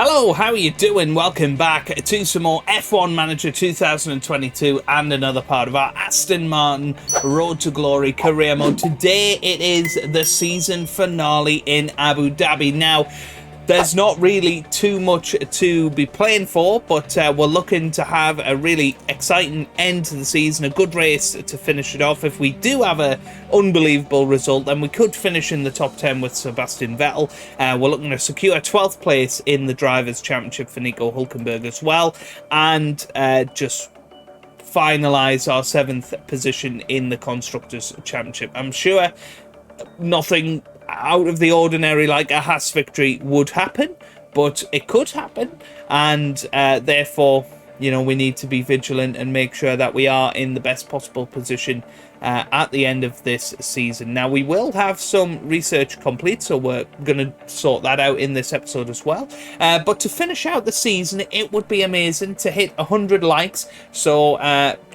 Hello, how are you doing? Welcome back to some more F1 Manager 2022 and another part of our Aston Martin Road to Glory career mode. Today it is the season finale in Abu Dhabi. Now, there's not really too much to be playing for, but we're looking to have a really exciting end to the season, a good race to finish it off. If we do have an unbelievable result, then we could finish in the top 10 with Sebastian Vettel. We're looking to secure 12th place in the Drivers' Championship for Nico Hülkenberg as well, and just finalise our 7th position in the Constructors' Championship. I'm sure nothing out of the ordinary like a Haas victory would happen, but it could happen, and therefore, you know, we need to be vigilant and make sure that we are in the best possible position at the end of this season. Now, we will have some research complete, so we're going to sort that out in this episode as well. But to finish out the season, it would be amazing to hit 100 likes, so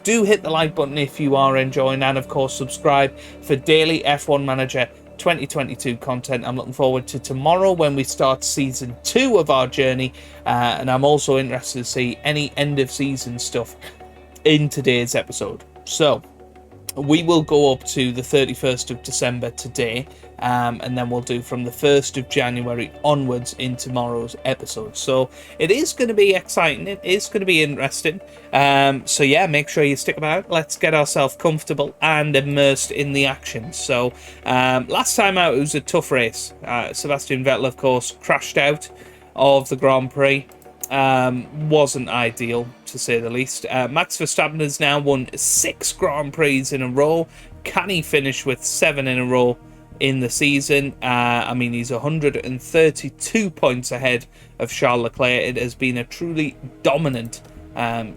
do hit the like button if you are enjoying, and of course subscribe for daily F1 Manager 2022 content. I'm looking forward to tomorrow when we start season 2 of our journey, and I'm also interested to see any end of season stuff in today's episode. So we will go up to the 31st of December today, and then we'll do from the 1st of January onwards in tomorrow's episode. So it is going to be exciting, it is going to be interesting. So yeah, make sure you stick about. Let's get ourselves comfortable and immersed in the action. So last time out, it was a tough race. Sebastian Vettel, of course, crashed out of the Grand Prix. Wasn't ideal, to say the least. Max Verstappen has now won 6 Grand Prix in a row. Can he finish with 7 in a row in the season? I mean, he's 132 points ahead of Charles Leclerc. It has been a truly dominant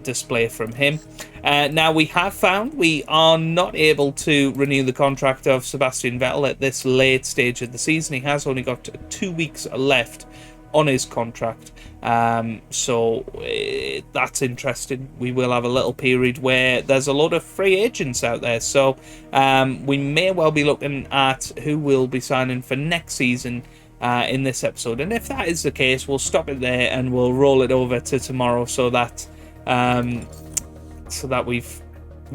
display from him. Now, we have found we are not able to renew the contract of Sebastian Vettel at this late stage of the season. He has only got 2 weeks left on his contract, so that's interesting. We will have a little period where there's a lot of free agents out there, so we may well be looking at who will be signing for next season in this episode, and if that is the case, we'll stop it there and we'll roll it over to tomorrow, so that we've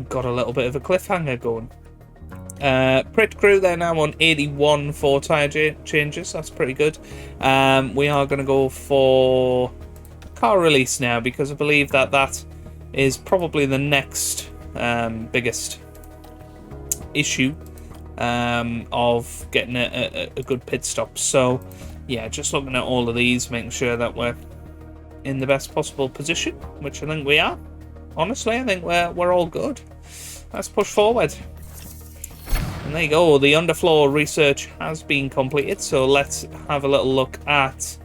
got a little bit of a cliffhanger going. Pit crew, they're now on 81 for tyre changes. That's pretty good. We are going to go for car release now, because I believe that is probably the next biggest issue of getting a good pit stop. So yeah, just looking at all of these, making sure that we're in the best possible position, which I think we are. Honestly, I think we're all good. Let's push forward. And there you go, the underfloor research has been completed, so let's have a little look at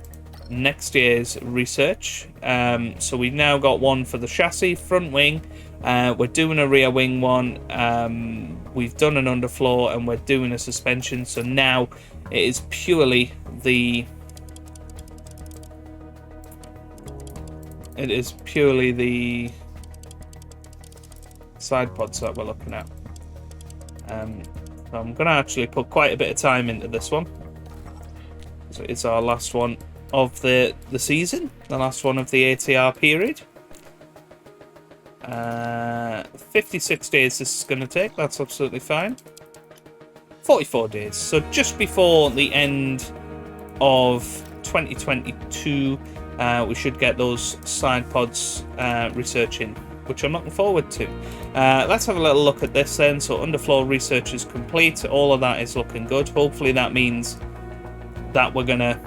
next year's research. So we've now got one for the chassis, front wing, we're doing a rear wing one, we've done an underfloor, and we're doing a suspension, so now it is purely the side pods that we're looking at. So I'm going to actually put quite a bit of time into this one. So it's our last one of the season, the last one of the ATR period. 56 days this is going to take, that's absolutely fine. 44 days, so just before the end of 2022, we should get those side pods researching, which I'm looking forward to. Let's have a little look at this then. So underfloor research is complete. All of that is looking good. Hopefully that means that we're going to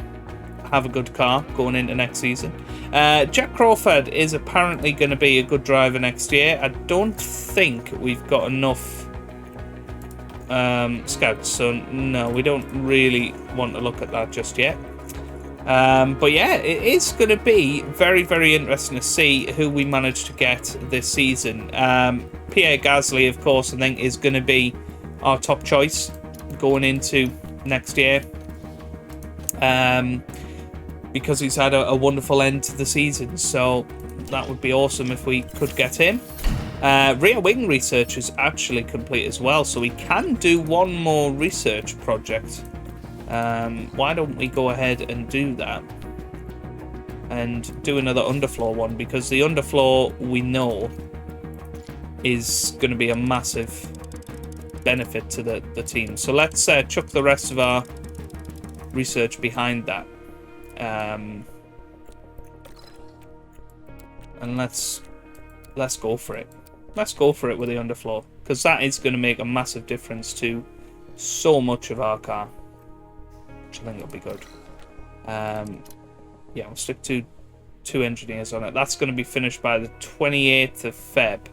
have a good car going into next season. Jack Crawford is apparently going to be a good driver next year. I don't think we've got enough scouts, so no, we don't really want to look at that just yet. But yeah, it is going to be very, very interesting to see who we manage to get this season. Pierre Gasly, of course, I think is going to be our top choice going into next year, because he's had a wonderful end to the season, so that would be awesome if we could get him. Rear wing research is actually complete as well, so we can do one more research project. Why don't we go ahead and do that? and do another underfloor one, because the underfloor we know is going to be a massive benefit to the team. So let's chuck the rest of our research behind that, and let's go for it. Let's go for it with the underfloor, because that is going to make a massive difference to so much of our car, which I think will be good. Yeah, we'll stick to 2 engineers on it. That's going to be finished by the 28th of Feb.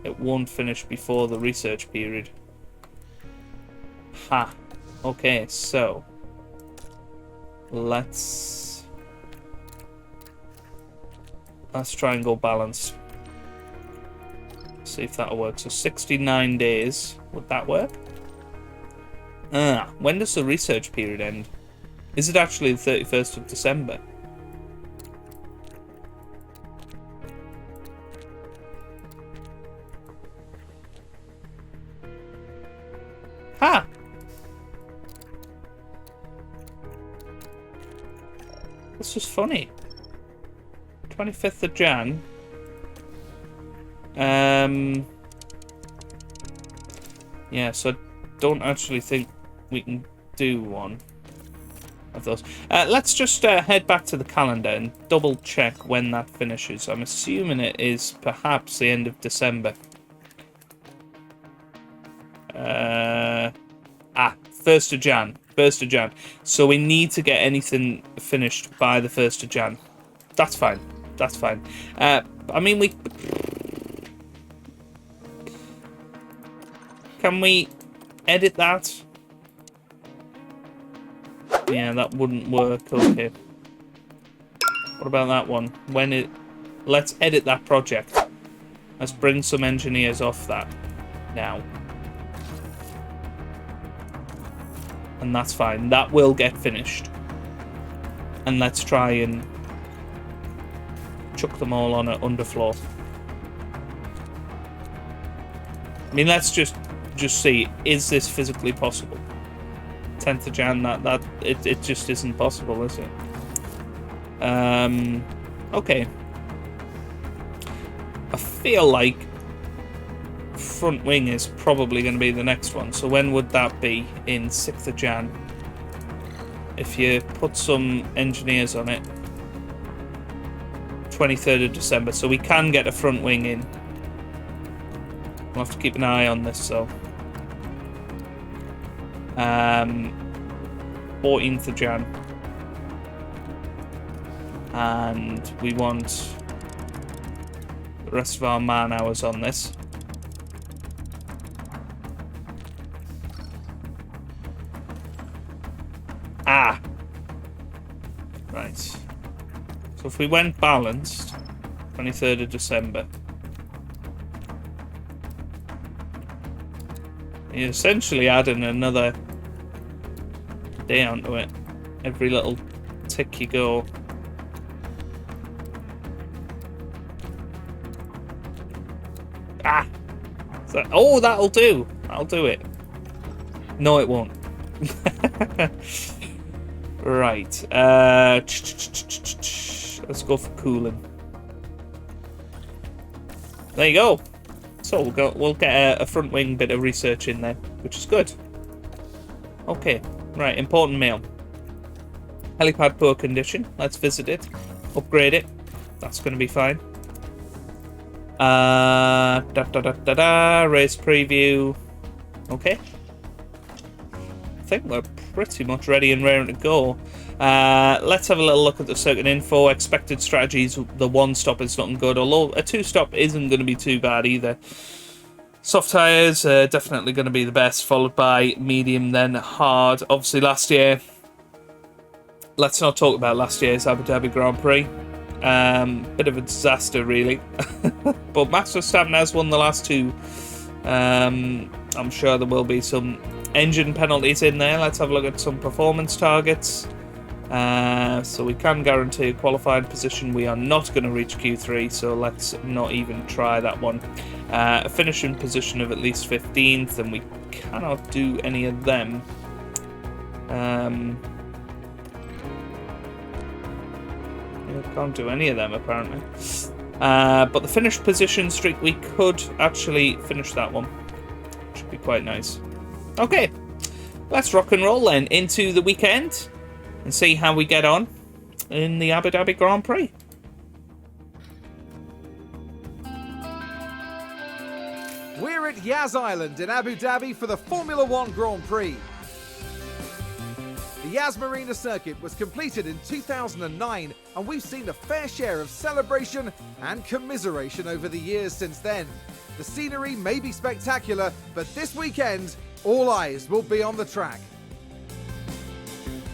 It won't finish before the research period. Ha. Okay, so let's try and go balanced. See if that'll work. So 69 days. Would that work? When does the research period end? Is it actually the 31st of December? Ha! That's just funny. 25th of Jan. Yeah, so I don't actually think we can do one of those. Let's just head back to the calendar and double check when that finishes. I'm assuming it is perhaps the end of December. 1st of Jan. 1st of Jan. So we need to get anything finished by the 1st of Jan. That's fine. That's fine. I mean, can we edit that? Yeah, that wouldn't work. Okay. What about that one? Let's edit that project. Let's bring some engineers off that now. And that's fine. That will get finished. And let's try and chuck them all on an underfloor. I mean, let's just see, is this physically possible? 10th of Jan, it just isn't possible, is it? Okay. I feel like front wing is probably going to be the next one. So when would that be? In 6th of Jan. If you put some engineers on it. 23rd of December. So we can get a front wing in. We'll have to keep an eye on this, so. 14th of Jan. And we want the rest of our man hours on this. Right. So if we went balanced, 23rd of December. You're essentially adding another day onto it. Every little tick you go. Oh, that'll do. That'll do it. No, it won't. Right. Let's go for cooling. There you go. So we'll get a front wing bit of research in there, which is good. Okay. Right. Important mail. Helipad poor condition. Let's visit it. Upgrade it. That's going to be fine. Race preview. Okay. I think we're pretty much ready and raring to go. Let's have a little look at the circuit info. Expected strategies. The one stop is looking good, although a two stop isn't going to be too bad either. Soft tyres definitely going to be the best, followed by medium, then hard. Obviously last year, let's not talk about last year's Abu Dhabi Grand Prix. Bit of a disaster, really. But Max Verstappen has won the last two. I'm sure there will be some engine penalties in there. Let's have a look at some performance targets. So we can guarantee a qualifying position. We are not going to reach Q3, so let's not even try that one. A finishing position of at least 15th, and we cannot do any of them. Can't do any of them, apparently. But the finished position streak, we could actually finish that one. Should be quite nice. Okay, let's rock and roll then into the weekend and see how we get on in the Abu Dhabi Grand Prix. We're at Yas Island in Abu Dhabi for the Formula One Grand Prix. The Yas Marina circuit was completed in 2009, and we've seen a fair share of celebration and commiseration over the years since then. The scenery may be spectacular, but this weekend, all eyes will be on the track.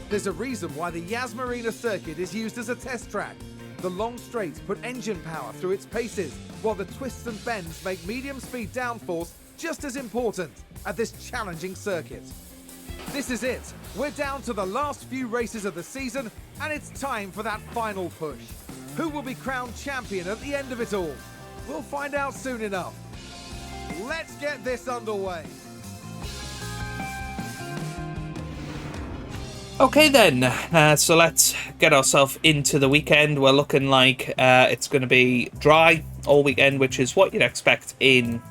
There's a reason why the Yas Marina circuit is used as a test track. The long straights put engine power through its paces, while the twists and bends make medium-speed downforce just as important at this challenging circuit. This is it. We're down to the last few races of the season, and it's time for that final push. Who will be crowned champion at the end of it all? We'll find out soon enough. Let's get this underway. Okay then, so let's get ourselves into the weekend. We're looking like it's going to be dry all weekend, which is what you'd expect in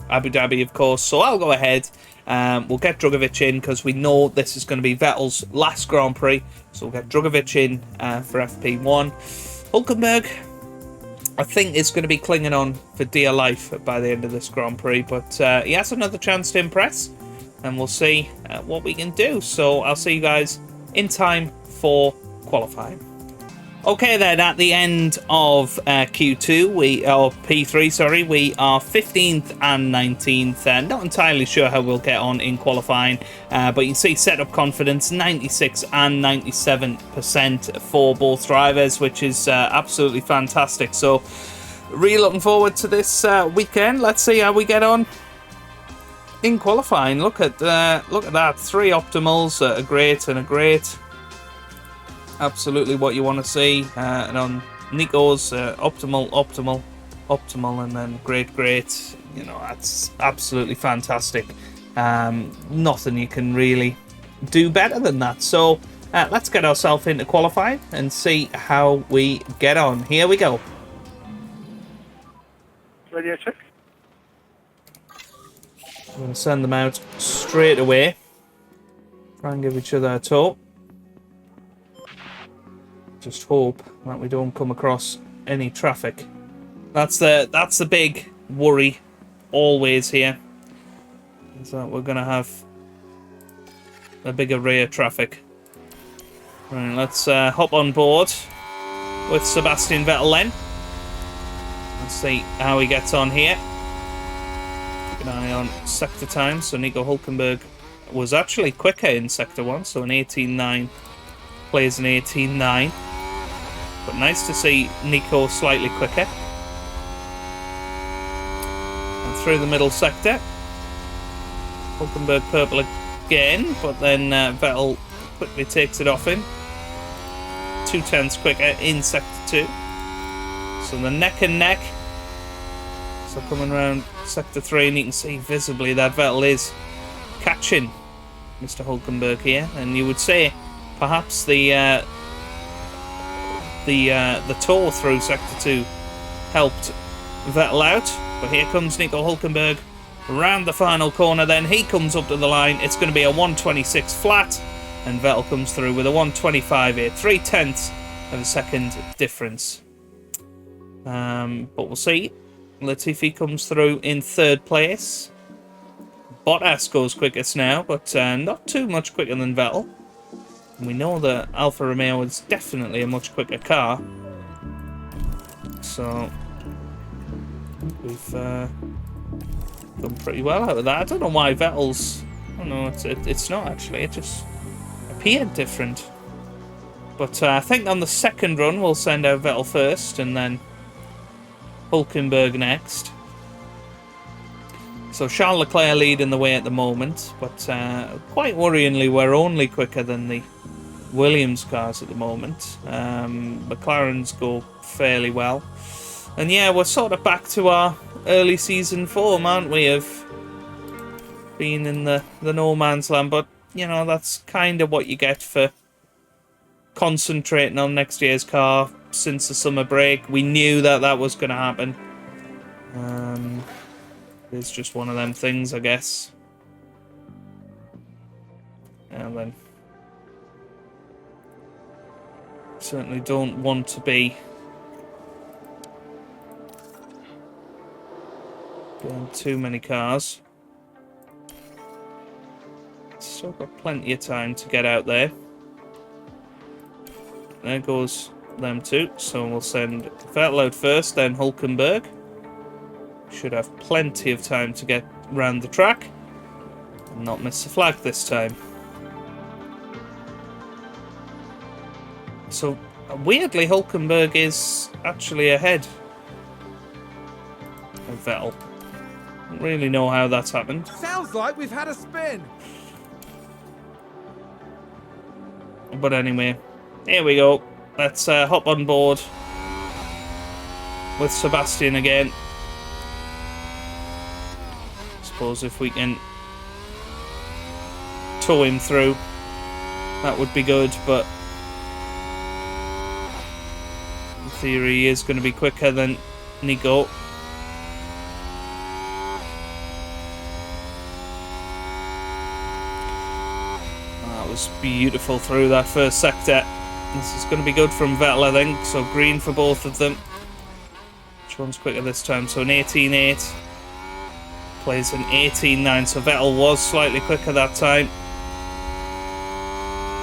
Abu Dhabi, of course. So I'll go ahead. We'll get Drugovich in because we know this is going to be Vettel's last Grand Prix. So we'll get Drugovich in for FP1. Hulkenberg, I think, is going to be clinging on for dear life by the end of this Grand Prix. But he has another chance to impress. And we'll see what we can do. So I'll see you guys in time for qualifying. Okay then, at the end of Q2, P3, sorry, we are 15th and 19th. Not entirely sure how we'll get on in qualifying, but you can see setup confidence 96 and 97% for both drivers, which is absolutely fantastic. So really looking forward to this weekend. Let's see how we get on in qualifying. Look at that, 3 optimals, a great and a great. Absolutely what you want to see. And on Nico's optimal, and then great. You know, that's absolutely fantastic. Nothing you can really do better than that. So let's get ourselves into qualifying and see how we get on. Here we go. Radio check. I'm going to send them out straight away. Try and give each other a tow. Just hope that we don't come across any traffic. That's the big worry always here. Is that we're going to have a big array of traffic. Right, let's hop on board with Sebastian Vettel then. Let's see how he gets on here. Keep an eye on sector time. So Nico Hulkenberg was actually quicker in sector 1, so an 18.9 plays an 18.9. But nice to see Nico slightly quicker. And through the middle sector, Hulkenberg purple again, but then Vettel quickly takes it off him. 0.2 quicker in sector 2. So the neck and neck. So coming around sector 3, and you can see visibly that Vettel is catching Mr. Hulkenberg here, and you would say perhaps the tow through sector 2 helped Vettel out. But here comes Nico Hulkenberg around the final corner. Then he comes up to the line. It's going to be a 126 flat, and Vettel comes through with a 125 here, 0.3 of a second difference. But we'll see. Latifi comes through in 3rd place. Bottas goes quickest now, but not too much quicker than Vettel. We know that Alfa Romeo is definitely a much quicker car. So we've done pretty well out of that. I don't know why Vettel's... I don't know, it's not actually. It just appeared different. But I think on the second run we'll send out Vettel first and then Hulkenberg next. So Charles Leclerc leading the way at the moment, but quite worryingly we're only quicker than the Williams cars at the moment. McLaren's go fairly well. And yeah, we're sort of back to our early season form, aren't we, of being in the no man's land. But, you know, that's kind of what you get for concentrating on next year's car, since the summer break. We knew that that was going to happen. It's just one of them things, I guess. And then certainly don't want to be going too many cars. Still got plenty of time to get out there. There goes them two. So we'll send Vettel out first, then Hulkenberg. Should have plenty of time to get round the track and not miss the flag this time. So weirdly, Hulkenberg is actually ahead of Vettel. Don't really know how that's happened. Sounds like we've had a spin. But anyway, here we go. Let's hop on board with Sebastian again. Suppose if we can tow him through, that would be good, but in theory he is going to be quicker than Nico. That was beautiful through that first sector. This is going to be good from Vettel, I think. So green for both of them. Which one's quicker this time? So an 18.8 plays an 18.9. So Vettel was slightly quicker that time.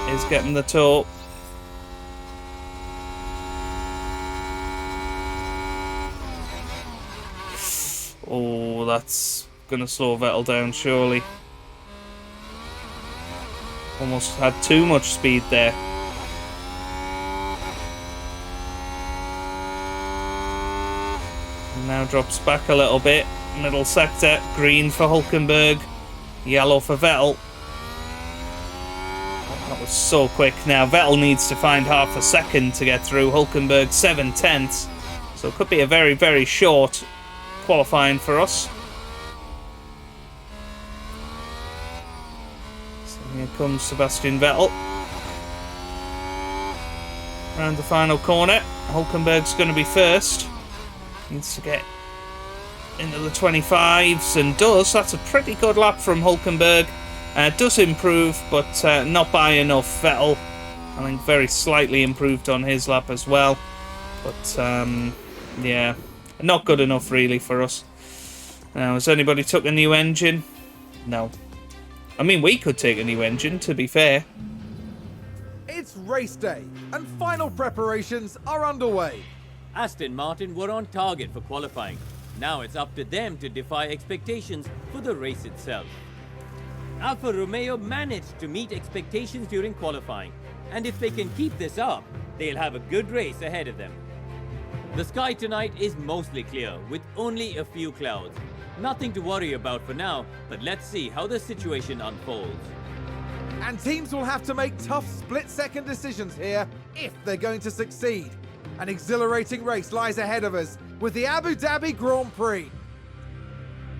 Is getting the tow. Oh, that's going to slow Vettel down, surely. Almost had too much speed there. And now drops back a little bit. Middle sector, green for Hulkenberg, yellow for Vettel. That was so quick. Now Vettel needs to find half a second to get through. Hulkenberg 7/10. So it could be a very, very short qualifying for us. So here comes Sebastian Vettel. Around the final corner. Hulkenberg's going to be first. Needs to get into the 25s and does. That's a pretty good lap from Hulkenberg. Does improve, but not by enough. Vettel, I think, very slightly improved on his lap as well. But, yeah, not good enough really for us. Now, has anybody took a new engine? No. I mean, we could take a new engine, to be fair. It's race day, and final preparations are underway. Aston Martin were on target for qualifying. Now it's up to them to defy expectations for the race itself. Alfa Romeo managed to meet expectations during qualifying, and if they can keep this up, they'll have a good race ahead of them. The sky tonight is mostly clear, with only a few clouds. Nothing to worry about for now, but let's see how the situation unfolds. And teams will have to make tough split-second decisions here if they're going to succeed. An exhilarating race lies ahead of us with the Abu Dhabi Grand Prix.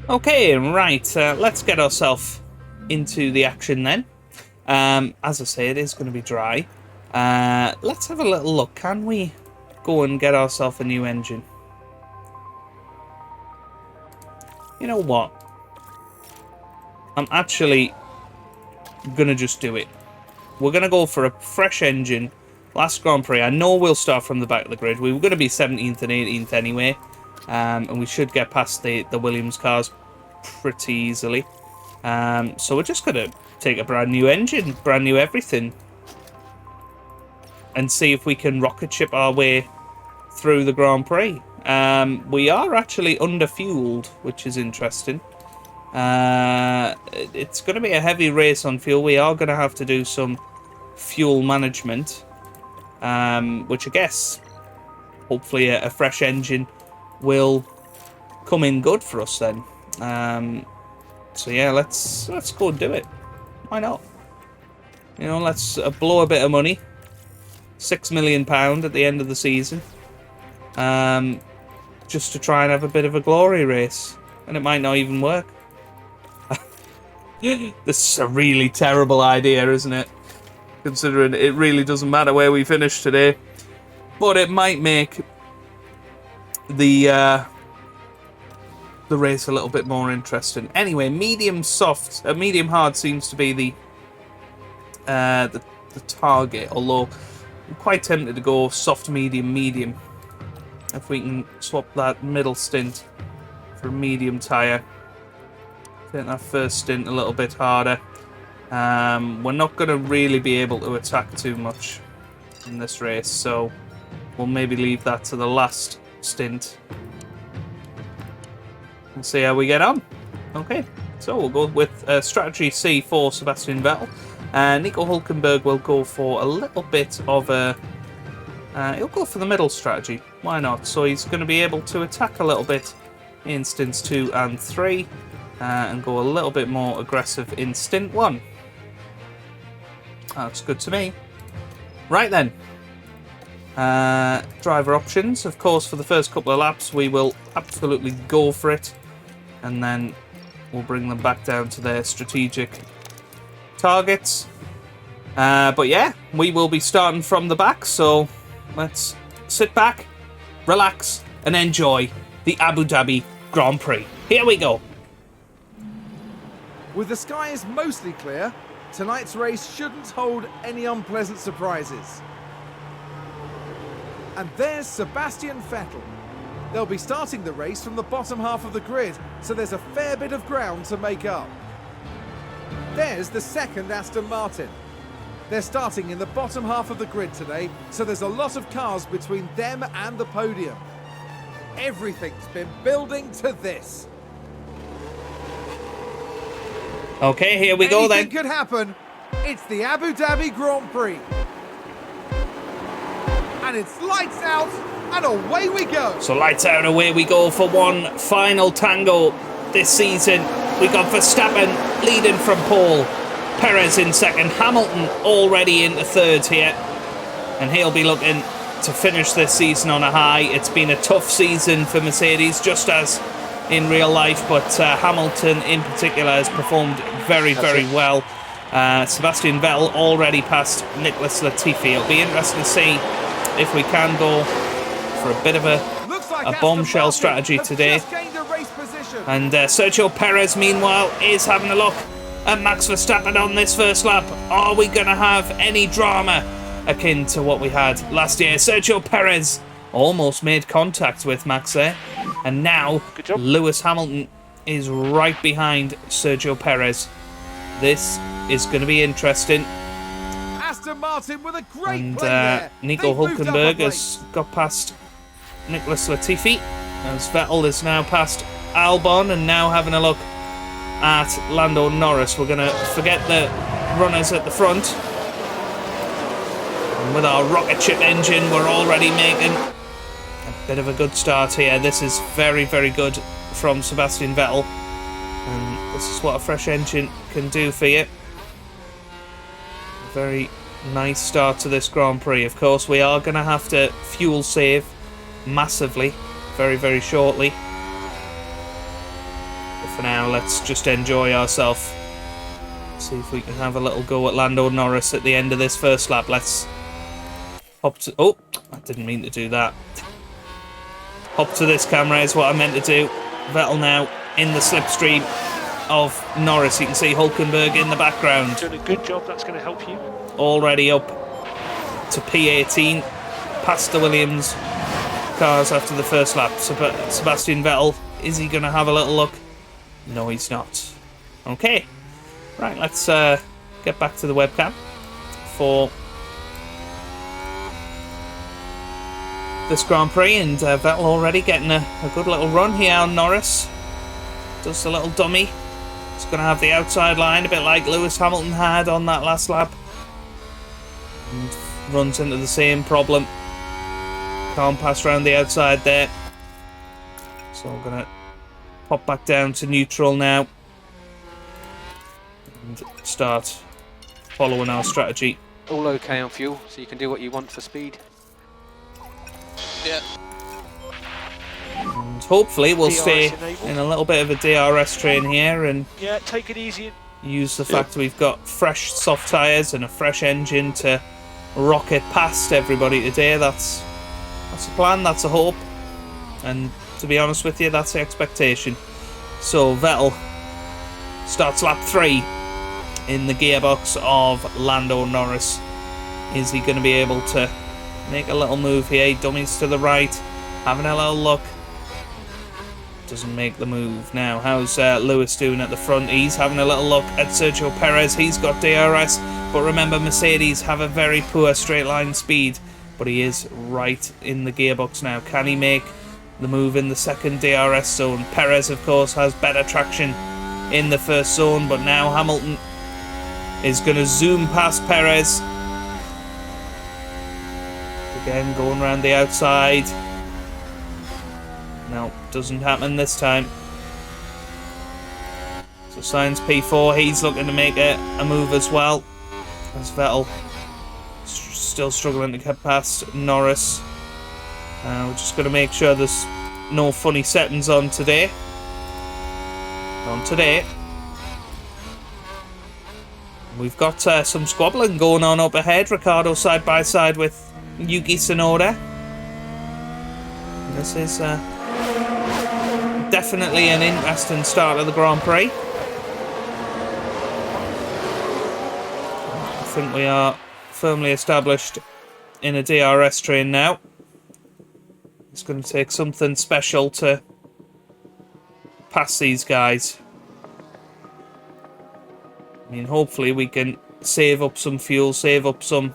Okay, right, let's get ourselves into the action then. As I say, it is going to be dry. Let's have a little look. Can we go and get ourselves a new engine? You know what? I'm actually going to just do it. We're going to go for a fresh engine. Last Grand Prix, I know we'll start from the back of the grid. We were going to be 17th and 18th anyway. And we should get past the Williams cars pretty easily. So we're just going to take a brand new engine, brand new everything. And see if we can rocket ship our way through the Grand Prix. We are actually under-fueled, which is interesting. It's going to be a heavy race on fuel. We are going to have to do some fuel management. Which I guess, hopefully a fresh engine will come in good for us then. So yeah, let's go and do it. Why not? You know, let's blow a bit of money. £6 million at the end of the season. Just to try and have a bit of a glory race. And it might not even work. This is a really terrible idea, isn't it? Considering it really doesn't matter where we finish today. but it might make the race a little bit more interesting. Anyway, medium hard seems to be the target, although I'm quite tempted to go soft, medium. If we can swap that middle stint for a medium tyre. Take that first stint a little bit harder. We're not going to really be able to attack too much in this race, so we'll maybe leave that to the last stint and see how we get on. Okay, so we'll go with strategy C for Sebastian Vettel. Nico Hülkenberg will go for a little bit of a... he'll go for the middle strategy. Why not? So he's going to be able to attack a little bit in stints 2 and 3 and go a little bit more aggressive in stint 1. That's good to me. Right then. Driver options. Of course, for the first couple of laps, we will absolutely go for it. And then we'll bring them back down to their strategic targets. But yeah, we will be starting from the back. So let's sit back, relax, and enjoy the Abu Dhabi Grand Prix. Here we go. With the skies mostly clear, tonight's race shouldn't hold any unpleasant surprises. And there's Sebastian Vettel. They'll be starting the race from the bottom half of the grid, so there's a fair bit of ground to make up. There's the second Aston Martin. They're starting in the bottom half of the grid today, so there's a lot of cars between them and the podium. Everything's been building to this. Okay, here we go then. Anything could happen. It's the Abu Dhabi Grand Prix. And it's lights out, and away we go. So lights out, away we go for one final tango this season. We got Verstappen leading from pole, Perez in second, Hamilton already into third here. And he'll be looking to finish this season on a high. It's been a tough season for Mercedes, just as in real life, but Hamilton in particular has performed very well. Sebastian Vettel already passed Nicholas Latifi. It'll be interesting to see if we can go for a bit of a bombshell strategy today. And Sergio Perez, meanwhile, is having a look at Max Verstappen on this first lap. Are we going to have any drama akin to what we had last year? Sergio Perez almost made contact with Max there. And now Lewis Hamilton is right behind Sergio Perez. This is going to be interesting. Aston Martin with a great and play there. Nico Hülkenberg has got past Nicholas Latifi, as Vettel is now past Albon, and now having a look at Lando Norris. We're going to forget the runners at the front. And with our rocket ship engine, we're already making a bit of a good start here. This is very good from Sebastian Vettel, and this is what a fresh engine can do for you. A very nice start to this Grand Prix. Of course, we are going to have to fuel save massively very shortly. But for now, let's just enjoy ourselves. See if we can have a little go at Lando Norris at the end of this first lap. Let's hop to... Oh, I didn't mean to do that. Hop to this camera is what I meant to do. Vettel now in the slipstream of Norris. You can see Hülkenberg in the background. Doing a good job, that's going to help you. Already up to P18, past the Williams cars after the first lap. Sebastian Vettel, is he going to have a little look? No, he's not. Okay, right, let's get back to the webcam for this Grand Prix, and Vettel already getting a good little run here on Norris. Does the little dummy. He's going to have the outside line, a bit like Lewis Hamilton had on that last lap. And runs into the same problem. Can't pass around the outside there. So we're going to pop back down to neutral now. And start following our strategy. All okay on fuel, so you can do what you want for speed. Yeah. And hopefully we'll DRS stay enabled. in a little bit of a DRS train here and Yeah, take it easy. use the fact that we've got fresh soft tyres and a fresh engine to rocket past everybody today. That's That's the plan, that's a hope. And to be honest with you, that's the expectation. So Vettel starts lap 3 in the gearbox of Lando Norris. Is he going to be able to make a little move here? Dummies to the right, having a little look. Doesn't make the move. Now, how's Lewis doing at the front? He's having a little look at Sergio Perez. He's got DRS, but remember, Mercedes have a very poor straight line speed, but he is right in the gearbox now. Can he make the move in the second DRS zone? Perez, of course, has better traction in the first zone, but now Hamilton is going to zoom past Perez. Again, going around the outside. No, doesn't happen this time. So Sainz P4, he's looking to make a move as well. As Vettel still struggling to get past Norris. We're just going to make sure there's no funny settings on today. We've got some squabbling going on up ahead. Ricciardo side by side with Yuki Tsunoda. This is definitely an interesting start of the Grand Prix. I think we are firmly established in a DRS train now. It's going to take something special to pass these guys. I mean, hopefully we can save up some fuel, save up some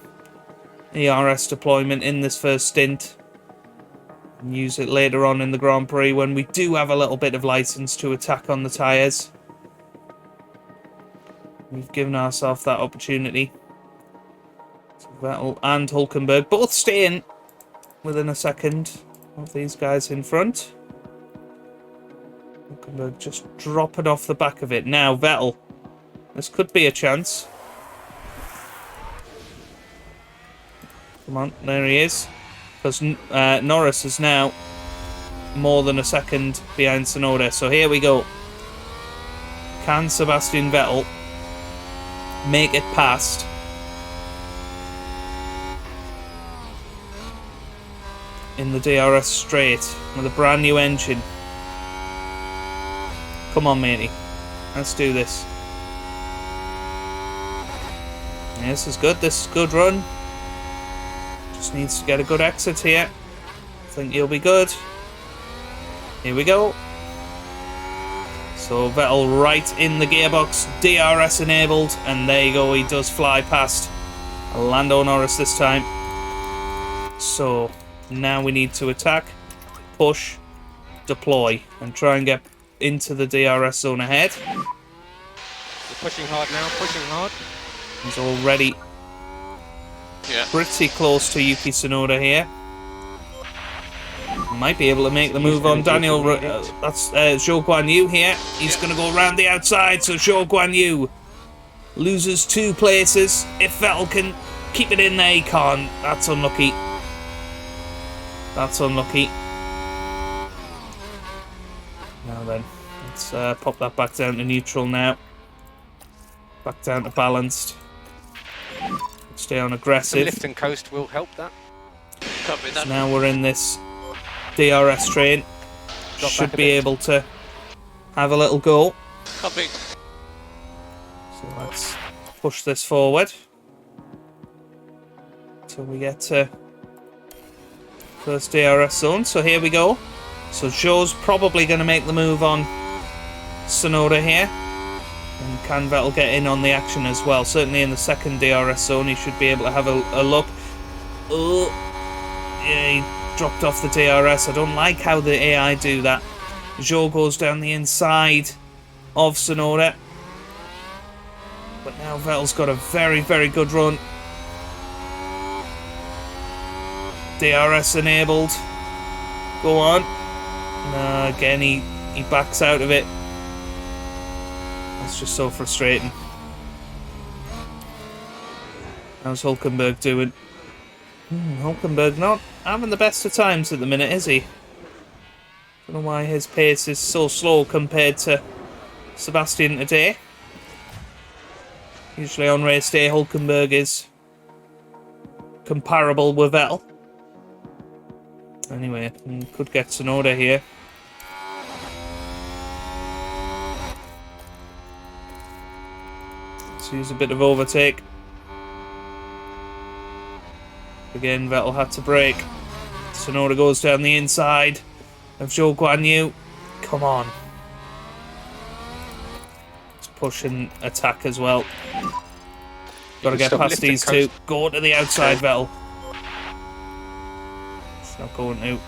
ERS deployment in this first stint, and use it later on in the Grand Prix when we do have a little bit of license to attack on the tyres. We've given ourselves that opportunity. So Vettel and Hülkenberg both staying within a second of these guys in front. Hülkenberg just dropping off the back of it. Now Vettel, this could be a chance. Come on, there he is. Because Norris is now more than a second behind Tsunoda. So here we go. Can Sebastian Vettel make it past in the DRS straight with a brand new engine? Come on, matey. Let's do this. Yeah, this is good. This is a good run. Just needs to get a good exit here. I think he'll be good. Here we go. So Vettel right in the gearbox, DRS enabled, and there you go, he does fly past Lando Norris this time. So now we need to attack, push, deploy, and try and get into the DRS zone ahead. We're pushing hard now, pushing hard. He's already pretty close to Yuki Tsunoda here. Might be able to make the move on Daniel. That's Zhou Guan Yu here. He's going to go around the outside, so Zhou Guan Yu loses 2 places. If Vettel can keep it in there, he can't. That's unlucky. That's unlucky. Now then, let's pop that back down to neutral now. Back down to balanced. Stay on aggressive. Lift and coast will help that. So now we're in this DRS train. Should be able to have a little go. Copy. So let's push this forward till we get to first DRS zone. So here we go. So Zhou's probably going to make the move on Tsunoda here. And can Vettel get in on the action as well? Certainly in the second DRS zone, he should be able to have a look. Oh, yeah, he dropped off the DRS. I don't like how the AI do that. Zhou goes down the inside of Tsunoda. But now Vettel's got a very, very good run. DRS enabled. Go on. Again, he backs out of it. It's just so frustrating. How's Hülkenberg doing? Hülkenberg not having the best of times at the minute, is he? Don't know why his pace is so slow compared to Sebastian today. Usually on race day, Hülkenberg is comparable with Vettel. Anyway, could get Tsunoda here. Let's use a bit of overtake. Again, Vettel had to brake. Tsunoda goes down the inside of Zhou Guanyu. Come on. Let's push and attack as well. Got to get past these two. Go to the outside, Vettel. It's not going to.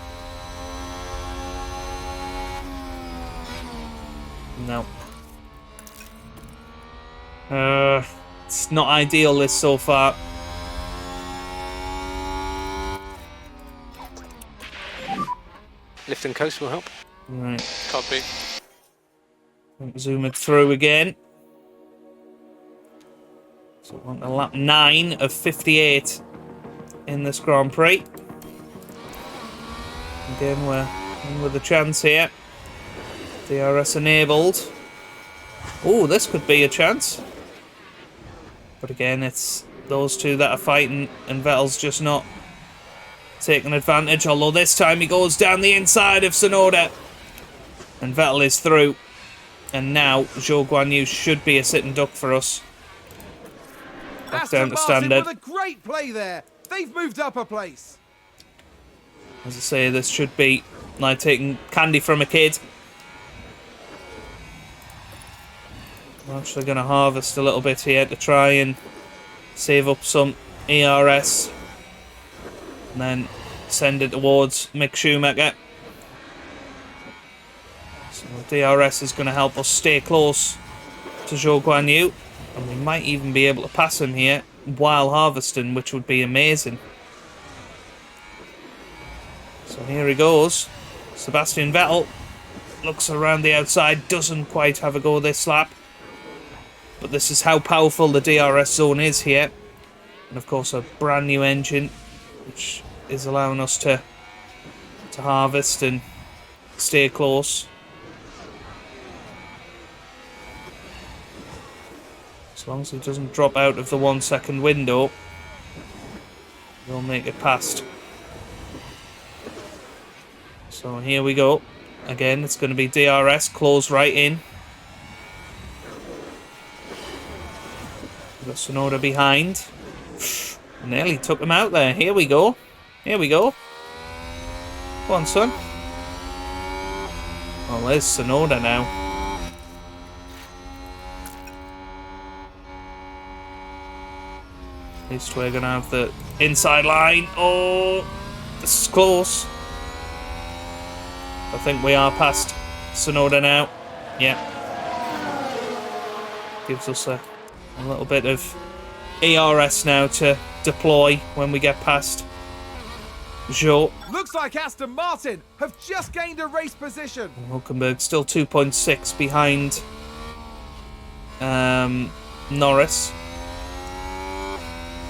No. It's not ideal, this so far. Lift and coast will help. Right. Copy. Zoom it through again. So we're on to lap 9 of 58 in this Grand Prix. Again, we're in with a chance here. DRS enabled. Oh, this could be a chance. But again, it's those two that are fighting, and Vettel's just not taking advantage. Although this time he goes down the inside of Tsunoda. And Vettel is through. And now Zhou Guanyu should be a sitting duck for us. Back down to standard. With a great play there. They've moved up a place. As I say, this should be like taking candy from a kid. I'm actually going to harvest a little bit here to try and save up some ERS. And then send it towards Mick Schumacher. So DRS is going to help us stay close to Zhou Guanyu. And we might even be able to pass him here while harvesting, which would be amazing. So here he goes. Sebastian Vettel looks around the outside, doesn't quite have a go this lap. But this is how powerful the DRS zone is here. And of course a brand new engine, which is allowing us to harvest and stay close. As long as he doesn't drop out of the 1 second window, we'll make it past. So here we go. Again, it's going to be DRS, close right in. We've got Tsunoda behind. Nearly took him out there. Here we go. Here we go. Go on, son. Oh, there's Tsunoda now. At least we're going to have the inside line. Oh, this is close. I think we are past Tsunoda now. Yeah. Gives us a little bit of ERS now to deploy when we get past Zhou. Looks like Aston Martin have just gained a race position. Hulkenberg still 2.6 behind Norris.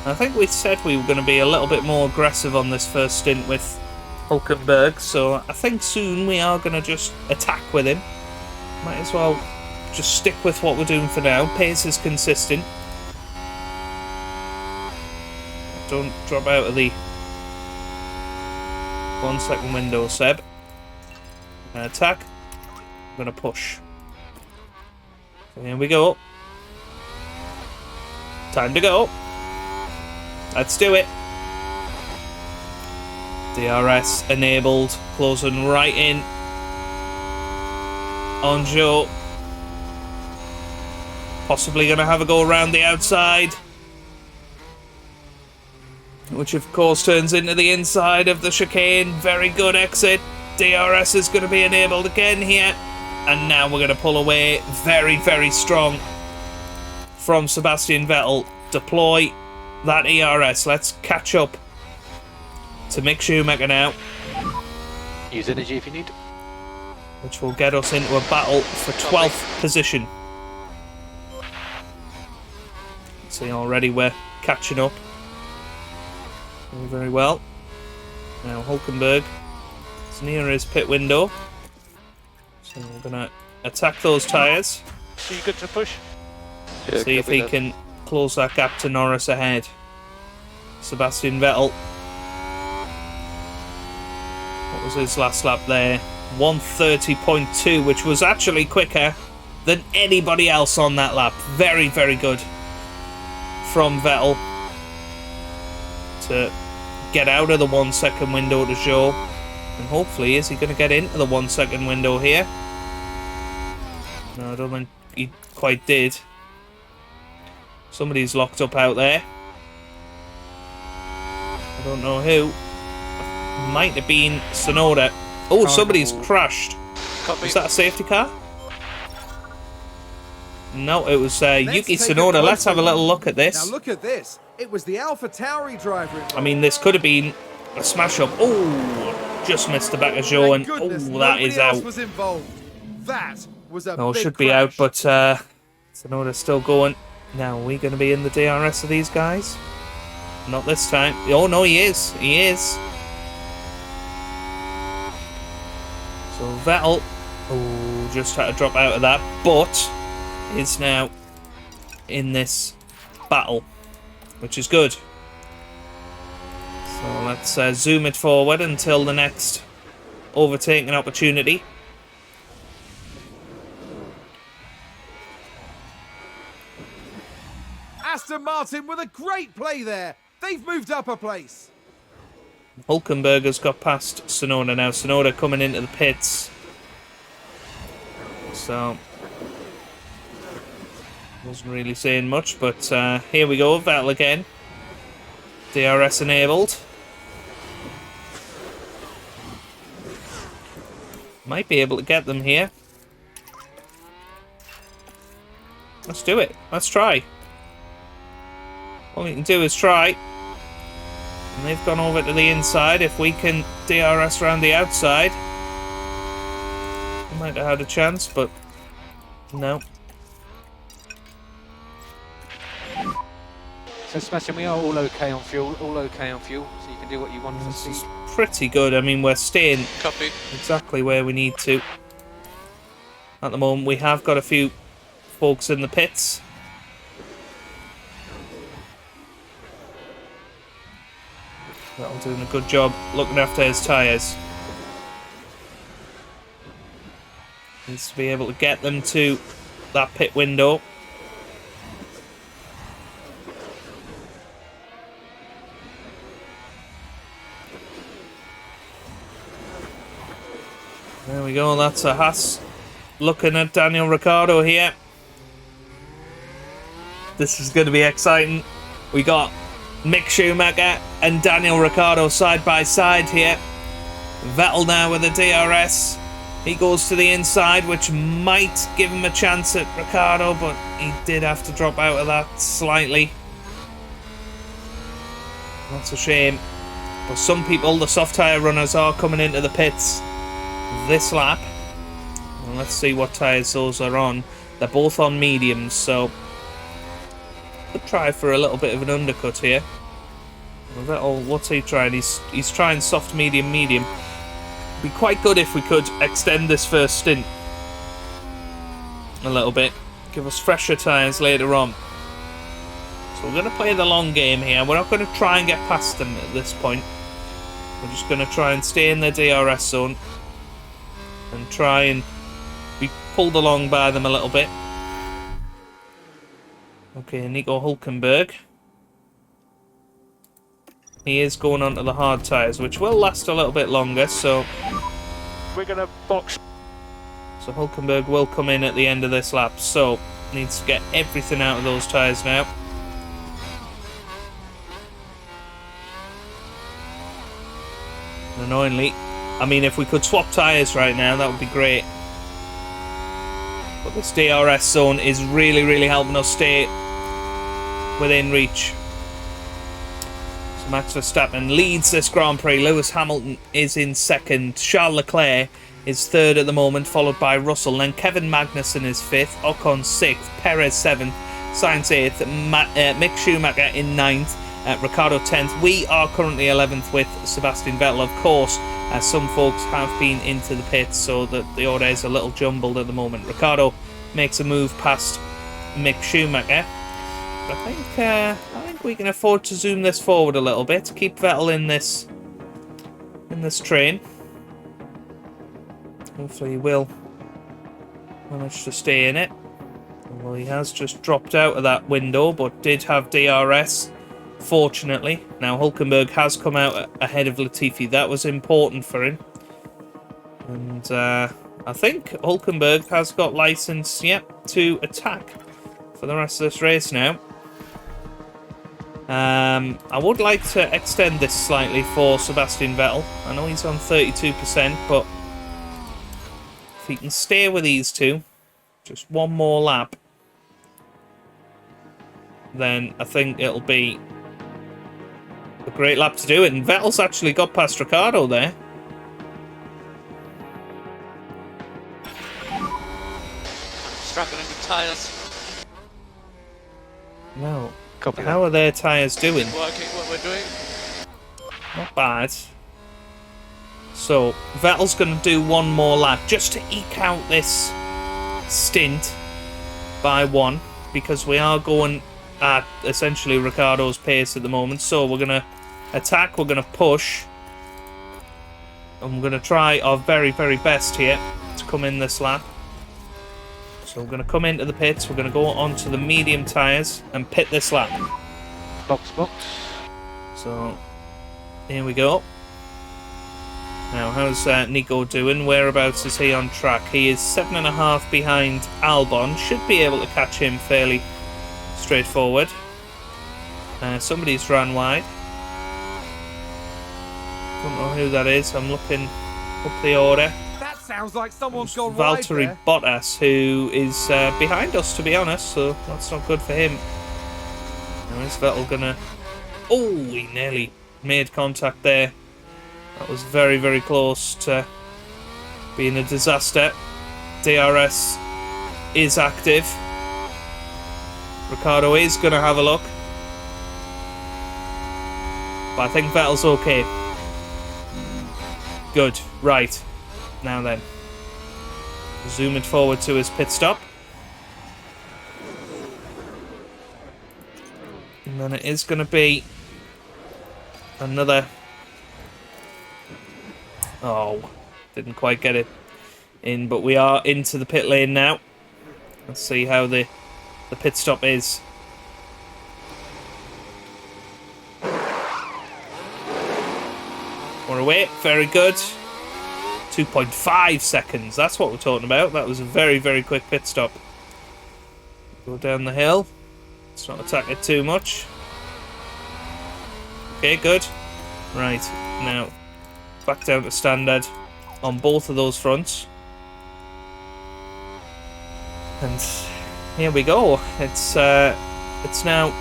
I think we said we were going to be a little bit more aggressive on this first stint with Hulkenberg, so I think soon we are going to just attack with him. Might as well just stick with what we're doing for now. Pace is consistent. Don't drop out of the 1 second window, Seb. I'm going to attack. I'm going to push. So here we go. Time to go. Let's do it. DRS enabled. Closing right in on Zhou. Possibly going to have a go around the outside. Which of course turns into the inside of the chicane. Very good exit. DRS is going to be enabled again here. And now we're going to pull away very, very strong from Sebastian Vettel. Deploy that ERS. Let's catch up to Mick Schumacher now. Use energy if you need. Which will get us into a battle for 12th position. See, already we're catching up. Very, very well. Now Hulkenberg is near his pit window. So we're going to attack those tyres. So you good to push? Yeah, See if he can close that gap to Norris ahead. Sebastian Vettel. What was his last lap there? 1:30.2, which was actually quicker than anybody else on that lap. Very, very good from Vettel to get out of the 1 second window to show. And hopefully, is he going to get into the 1 second window here? No, I don't think he quite did. Somebody's locked up out there. I don't know who. Might have been Sonoda. Oh, somebody's crashed. Is that a safety car? No, it was Yuki Tsunoda. Let's have a little look at this. Now look at this. It was the Alpha Tauri driver. I mean, this could have been a smash up. Oh, just missed the back of Joe, and oh, that is out. Was involved. That was a no, big should be crash. out, but Tsunoda's still going. Now, are we going to be in the DRS of these guys? Not this time. Oh no, he is. He is. So Vettel, oh, just had to drop out of that, but is now in this battle, which is good. So let's zoom it forward until the next overtaking opportunity. Aston Martin with a great play there. They've moved up a place. Hulkenberger's got past Tsunoda now. Tsunoda coming into the pits. So wasn't really saying much, but here we go. Vettel again. DRS enabled. Might be able to get them here. Let's do it. Let's try. All you can do is try. And they've gone over to the inside. If we can DRS around the outside, we might have had a chance, but no. So Sebastian, we are all okay on fuel, so you can do what you want for This speed. is pretty good. I mean, we're staying Copy. exactly where we need to. At the moment, we have got a few folks in the pits. That'll doing a good job looking after his tyres. Needs to be able to get them to that pit window. There we go, that's a Haas looking at Daniel Ricciardo here. This is going to be exciting. We got Mick Schumacher and Daniel Ricciardo side by side here. Vettel now with a DRS. He goes to the inside, which might give him a chance at Ricciardo, but he did have to drop out of that slightly. That's a shame. But some people, the soft tyre runners, are coming into the pits this lap. And let's see what tyres those are on. They're both on mediums, so could try for a little bit of an undercut here. Vettel, what's he trying? He's trying soft, medium, medium. Be quite good if we could extend this first stint a little bit. Give us fresher tyres later on. So we're going to play the long game here. We're not going to try and get past them at this point. We're just going to try and stay in their DRS zone and try and be pulled along by them a little bit. Okay, Nico Hulkenberg. He is going on to the hard tyres, which will last a little bit longer, so We're going to box. So Hulkenberg will come in at the end of this lap, so needs to get everything out of those tyres now. Annoyingly, I mean, if we could swap tyres right now, that would be great. But this DRS zone is really, really helping us stay within reach. So Max Verstappen leads this Grand Prix. Lewis Hamilton is in second. Charles Leclerc is third at the moment, followed by Russell. Then Kevin Magnussen is fifth. Ocon sixth. Perez seventh. Sainz eighth. Mick Schumacher in ninth. Ricciardo 10th. We are currently 11th with Sebastian Vettel, of course, as some folks have been into the pits, so that the order is a little jumbled at the moment. Ricciardo makes a move past Mick Schumacher. But I think we can afford to zoom this forward a little bit, keep Vettel in this train. Hopefully he will manage to stay in it. Well, he has just dropped out of that window, but did have DRS, fortunately. Now, Hulkenberg has come out ahead of Latifi. That was important for him. And I think Hulkenberg has got license, to attack for the rest of this race now. I would like to extend this slightly for Sebastian Vettel. I know he's on 32%, but if he can stay with these two, just one more lap, then I think it'll be a great lap to do it. And Vettel's actually got past Ricciardo there. Struggling with tyres. No. Copy that. How are their tyres doing? Working what we're doing. Not bad. So, Vettel's going to do one more lap just to eke out this stint by one, because we are going at essentially Ricciardo's pace at the moment. So we're going to attack, we're going to push, and we're going to try our very, very best here to come in this lap. So we're going to come into the pits, we're going to go onto the medium tyres and pit this lap. Box, box. So, here we go. Now, how's Nico doing? Whereabouts is he on track? He is 7.5 behind Albon. Should be able to catch him fairly straightforward. Somebody's ran wide. Don't know who that is. I'm looking up the order. That sounds like someone's gone Valtteri wide there. Bottas, who is behind us, to be honest, so that's not good for him. Now, is Vettel gonna... Oh, he nearly made contact there. That was very, very close to being a disaster. DRS is active. Ricciardo is going to have a look. But I think Vettel's okay. Good. Right. Now then. Zoom it forward to his pit stop. And then it is going to be another... Oh, didn't quite get it in, but we are into the pit lane now. Let's see how the pit stop is. We're away, very good. 2.5 seconds, that's what we're talking about. That was a very, very quick pit stop. Go down the hill. Let's not attack it too much. Okay, good. Right, now back down to standard on both of those fronts. And here we go. It's now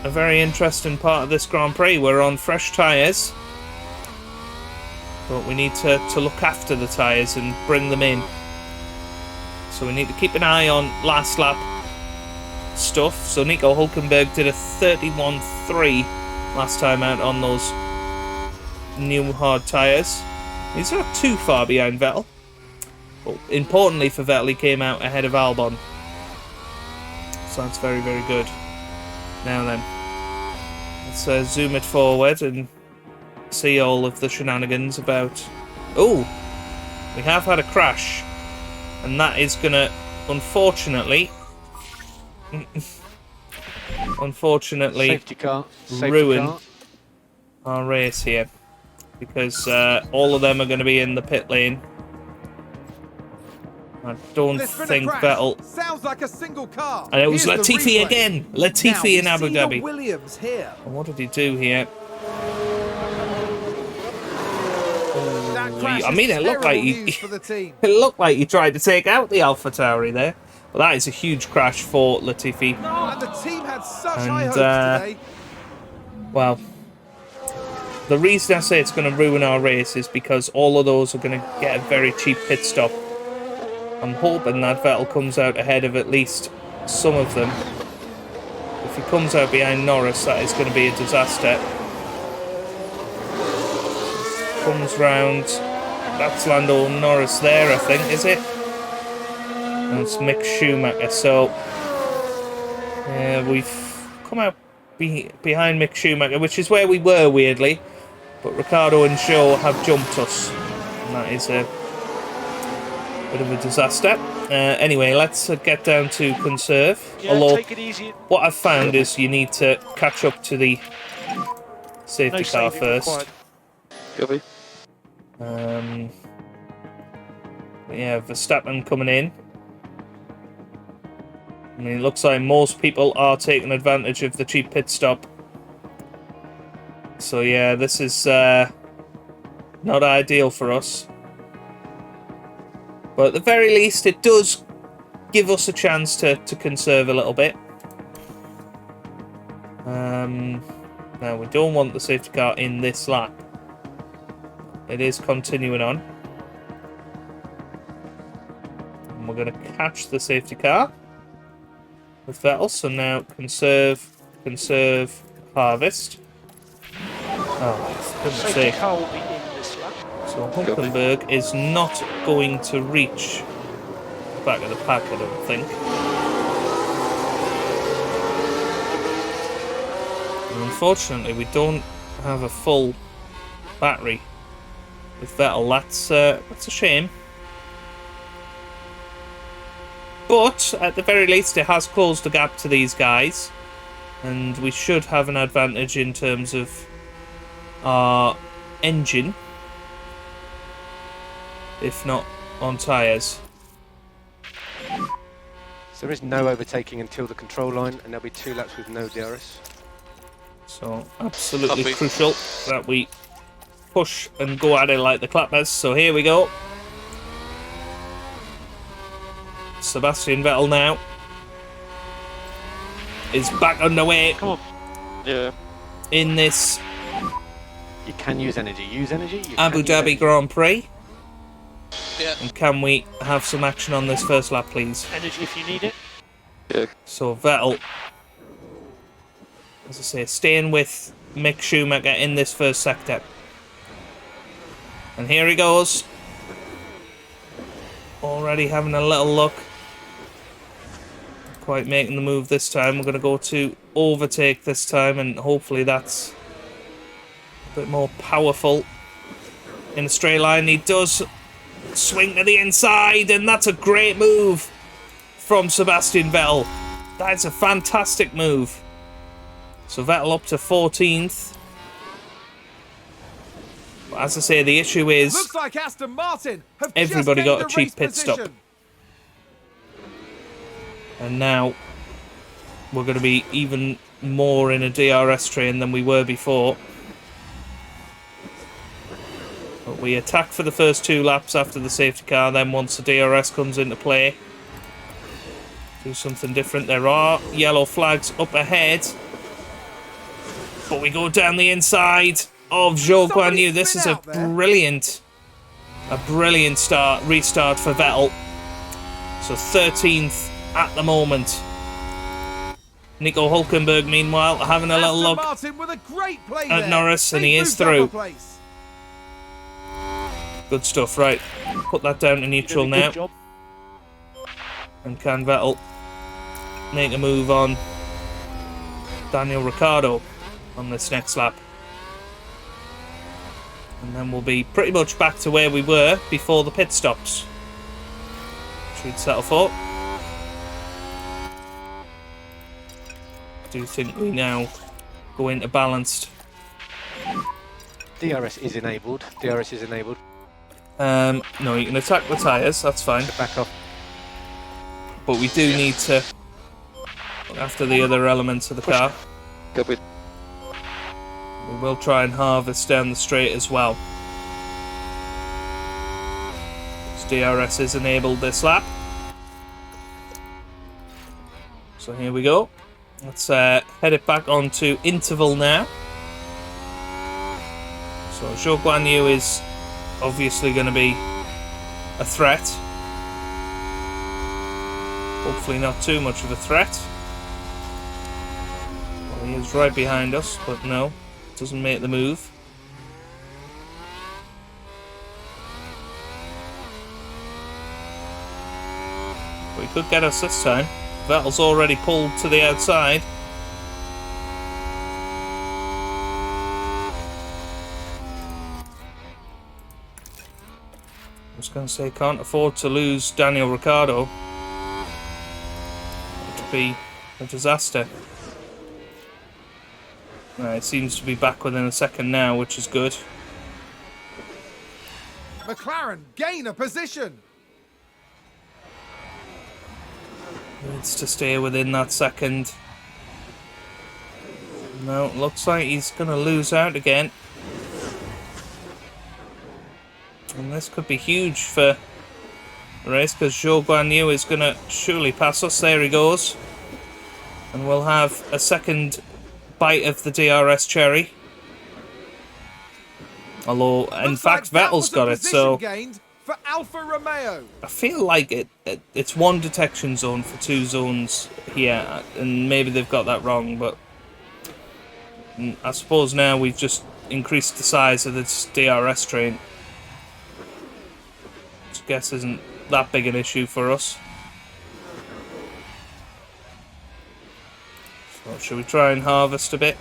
a very interesting part of this Grand Prix. We're on fresh tyres, but we need to look after the tyres and bring them in. So we need to keep an eye on last lap stuff. So Nico Hulkenberg did a 31.3 last time out on those new hard tyres. He's not too far behind Vettel. But importantly for Vettel, he came out ahead of Albon. So that's very, very good. Now then, let's zoom it forward and see all of the shenanigans about... Oh! We have had a crash. And that is going to, unfortunately... Safety car. Safety ruin car. our race here. Because all of them are going to be in the pit lane. I don't There's been a think crash. Vettel... Sounds like a single car. And it was Here's the Latifi replay. again. Now Latifi we in Abu see the Dhabi. Williams here. And what did he do here? That crash I mean, is it looked like terrible he... news for the team. It looked like he tried to take out the AlphaTauri there. But that is a huge crash for Latifi. And the team had such high And, hopes today. Well, the reason I say it's going to ruin our race is because all of those are going to get a very cheap pit stop. I'm hoping that Vettel comes out ahead of at least some of them. If he comes out behind Norris, that is going to be a disaster. Comes round. That's Lando Norris there, I think, is it? And it's Mick Schumacher. So, we've come out behind Mick Schumacher, which is where we were, weirdly. But Ricciardo and Shaw have jumped us. And that is a Bit of a disaster. Anyway, let's get down to conserve. Yeah, Although, take it easy. what I've found is you need to catch up to the safety No car saving first. required. Copy. Yeah, Verstappen coming in. I mean, it looks like most people are taking advantage of the cheap pit stop. So yeah, this is not ideal for us. But at the very least, it does give us a chance to conserve a little bit. Now, we don't want the safety car in this lap. It is continuing on. And we're going to catch the safety car with Vettel. So now conserve, harvest. Oh, for goodness Safety sake. car will be in this lap. So Hulkenberg is not going to reach the back of the pack, I don't think. And unfortunately, we don't have a full battery with Vettel. That's a shame. But at the very least, it has closed the gap to these guys, and we should have an advantage in terms of our engine, if not on tyres. So there is no overtaking until the control line, and there'll be 2 laps with no DRS. So absolutely Copy. crucial that we push and go at it like the clappers. So here we go. Sebastian Vettel now is back underway Come on. Yeah. in this You can use energy. Use energy. You Abu can use Dhabi Grand Prix. Yeah. And can we have some action on this first lap, please? Energy if you need it. Yeah. So Vettel, as I say, staying with Mick Schumacher in this first sector. And here he goes. Already having a little look. Quite making the move this time. We're going to go to overtake this time, and hopefully that's a bit more powerful. In a straight line, he does swing to the inside, and that's a great move from Sebastian Vettel. That's a fantastic move. So Vettel up to 14th. But as I say, the issue is Looks like Aston Martin have everybody just got a gained cheap race pit stop. position. And now we're going to be even more in a DRS train than we were before. But we attack for the first 2 laps after the safety car. Then once the DRS comes into play, do something different. There are yellow flags up ahead. But we go down the inside of Zhou Guan Yu. This is a brilliant restart for Vettel. So 13th at the moment. Nico Hulkenberg, meanwhile, having a little Aston look Martin with a great play at there. Norris, and They he is moved up a through. place. Good stuff, right. Put that down to neutral You did a now. good job. And can Vettel make a move on Daniel Ricciardo on this next lap? And then we'll be pretty much back to where we were before the pit stops. Should settle for. Do think we now go into balanced. DRS is enabled. DRS is enabled. No, you can attack the tyres, that's fine. So back off. But we do need to look after the other elements of the car. Copy. We will try and harvest down the straight as well. DRS is enabled this lap. So here we go. Let's head it back onto interval now. So Zhou Guan Yu is obviously going to be a threat. Hopefully not too much of a threat. Well, he is right behind us, but no, doesn't make the move. But he could get us this time. Vettel's already pulled to the outside. was going to say, can't afford to lose Daniel Ricciardo. It would be a disaster. It seems to be back within a second now, which is good. McLaren gain a position. Needs to stay within that second. No, it looks like he's going to lose out again. And this could be huge for the race, because Zhou Guanyu is going to surely pass us. There he goes. And we'll have a second bite of the DRS cherry. Although, in fact, Vettel's got it, so... gained for Alfa Romeo. I feel like it's one detection zone for two zones here, and maybe they've got that wrong, but... I suppose now we've just increased the size of this DRS train. Which I guess isn't that big an issue for us. So should we try and harvest a bit?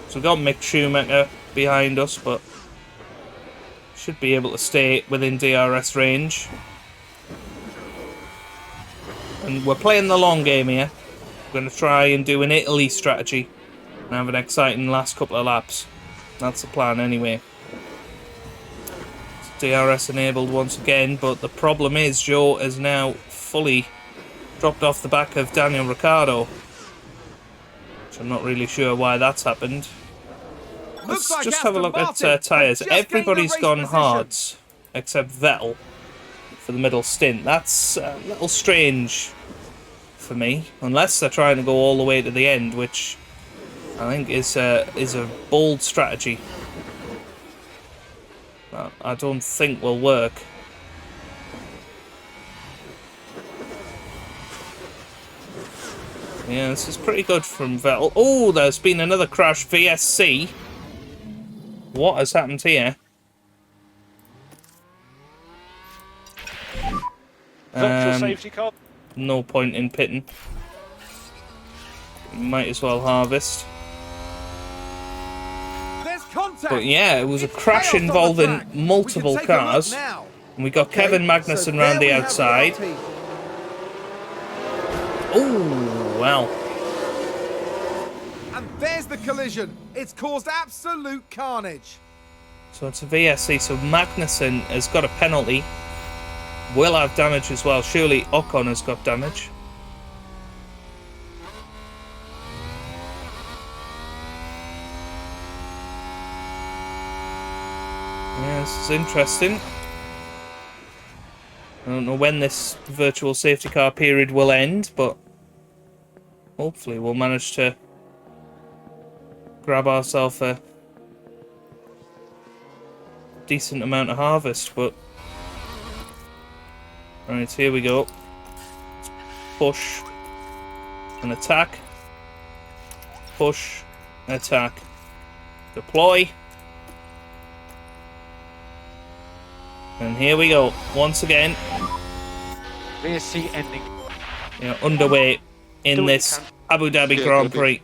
So we've got Mick Schumacher behind us, but should be able to stay within DRS range. And we're playing the long game here. We're going to try and do an Italy strategy and have an exciting last couple of laps. That's the plan anyway. It's DRS enabled once again, but the problem is Zhou has now fully dropped off the back of Daniel Ricciardo. Which I'm not really sure why that's happened. Let's just have a look at tyres. Everybody's gone hards except Vettel for the middle stint. That's a little strange for me, unless they're trying to go all the way to the end, which I think is a bold strategy. I don't think will work. Yeah, this is pretty good from Vettel. Oh, there's been another crash. VSC. What has happened here? Virtual safety car. No point in pitting. Might as well harvest. There's contact. But yeah, it was a crash involving multiple cars. And we got Kevin Magnussen round the outside. Oh, well. And there's the collision. It's caused absolute carnage. So it's a VSC. So Magnussen has got a penalty. Will have damage as well. Surely Ocon has got damage. Yeah, this is interesting. I don't know when this virtual safety car period will end, but hopefully we'll manage to grab ourselves a decent amount of harvest. But alright, here we go. Push and attack. Push, attack. Deploy. And here we go, once again. VSC ending. Underway in this Abu Dhabi Grand Prix.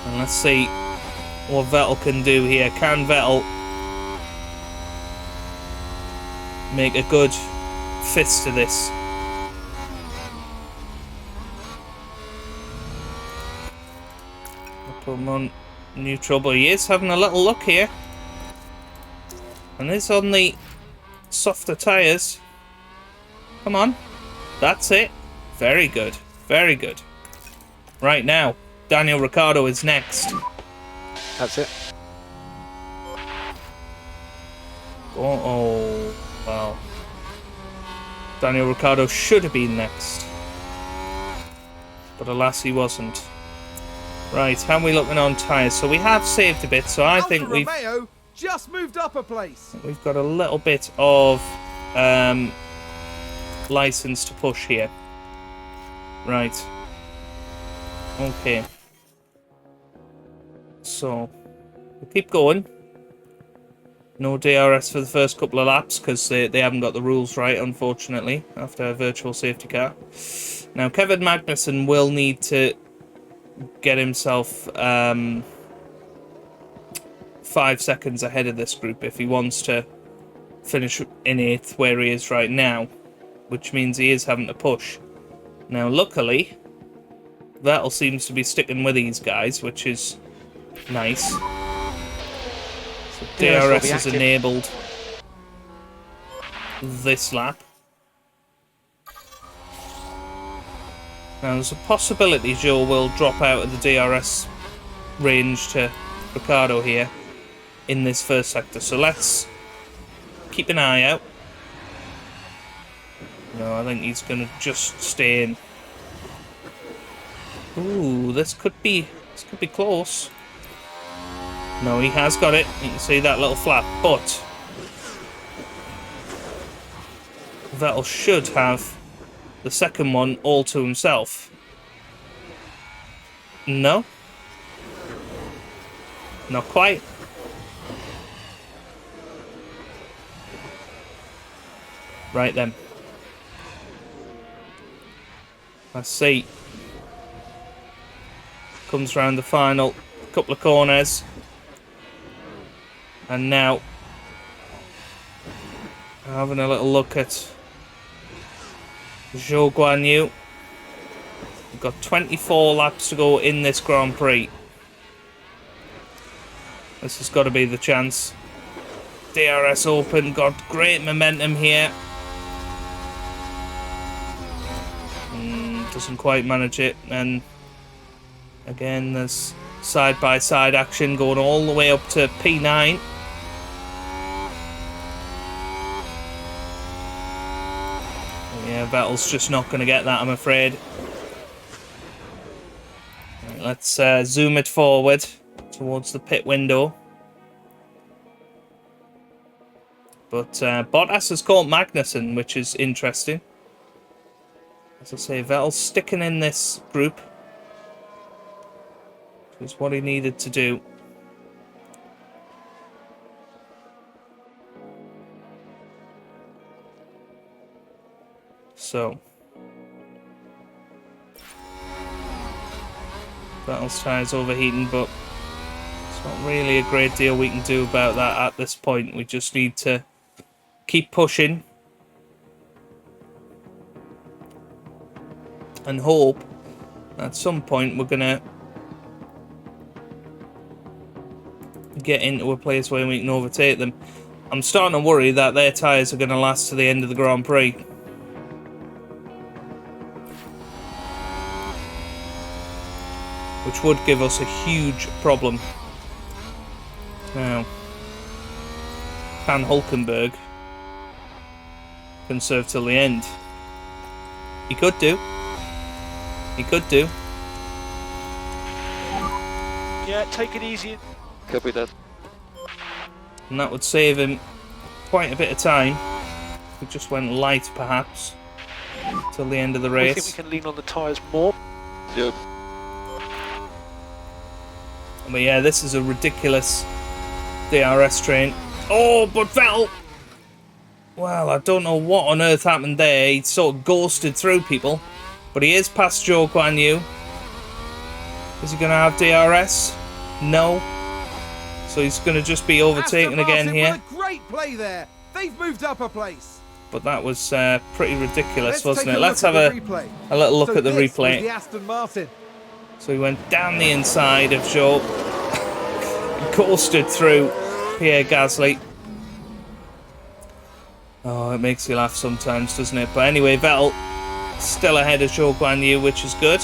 And let's see what Vettel can do here. Can Vettel make a good fist to this? I'll put him on neutral, but he is having a little look here. And it's on the softer tyres. Come on. That's it. Very good. Very good. Right now, Daniel Ricciardo is next. That's it. Oh, wow. Daniel Ricciardo should have been next. But alas, he wasn't. Right, how are we looking on tyres? So we have saved a bit, so I think we've... Alfa Romeo just moved up a place. We've got a little bit of license to push here. Right. Okay. So, we'll keep going. No DRS for the first couple of laps because they haven't got the rules right, unfortunately, after a virtual safety car. Now, Kevin Magnussen will need to get himself 5 seconds ahead of this group if he wants to finish in 8th where he is right now, which means he is having to push. Now, luckily, Vettel seems to be sticking with these guys, which is nice. So DRS is enabled this lap. Now, there's a possibility Joe will drop out of the DRS range to Ricciardo here in this first sector. So let's keep an eye out. No, I think he's going to just stay in. Ooh, this could be close. No, he has got it. You can see that little flap, but Vettel should have the second one all to himself. No? Not quite. Right then. Let's see. Comes round the final couple of corners. And now having a little look at Zhou Guanyu. We've got 24 laps to go in this Grand Prix. This has got to be the chance. DRS open, got great momentum here. Doesn't quite manage it, and again there's side-by-side action going all the way up to P9. Yeah, Vettel's just not going to get that, I'm afraid. Right, let's zoom it forward towards the pit window. But Bottas has caught Magnussen, which is interesting. As I say, Vettel's sticking in this group. Which is what he needed to do. So Vettel's tyres overheating, but it's not really a great deal we can do about that at this point. We just need to keep pushing and hope at some point we're gonna get into a place where we can overtake them. I'm starting to worry that their tyres are going to last to the end of the Grand Prix. Which would give us a huge problem. Now, Van Hulkenberg can serve till the end. He could do. He could do. Yeah, take it easy. Could be dead. And that would save him quite a bit of time. We just went light, perhaps, till the end of the race. I think we can lean on the tyres more. Yep. But yeah, this is a ridiculous DRS train. Oh, but Vettel! Well, I don't know what on earth happened there. He sort of ghosted through people. But he is past Zhou Guanyu. Is he going to have DRS? No. So he's going to just be overtaken again here. With a great play there. They've moved up a place. But that was pretty ridiculous, wasn't it? Let's have a little look at the this replay. was the Aston Martin. So he went down the inside of Zhou. Coasted through Pierre Gasly. Oh, it makes you laugh sometimes, doesn't it? But anyway, Vettel still ahead of Zhou Guanyu, which is good.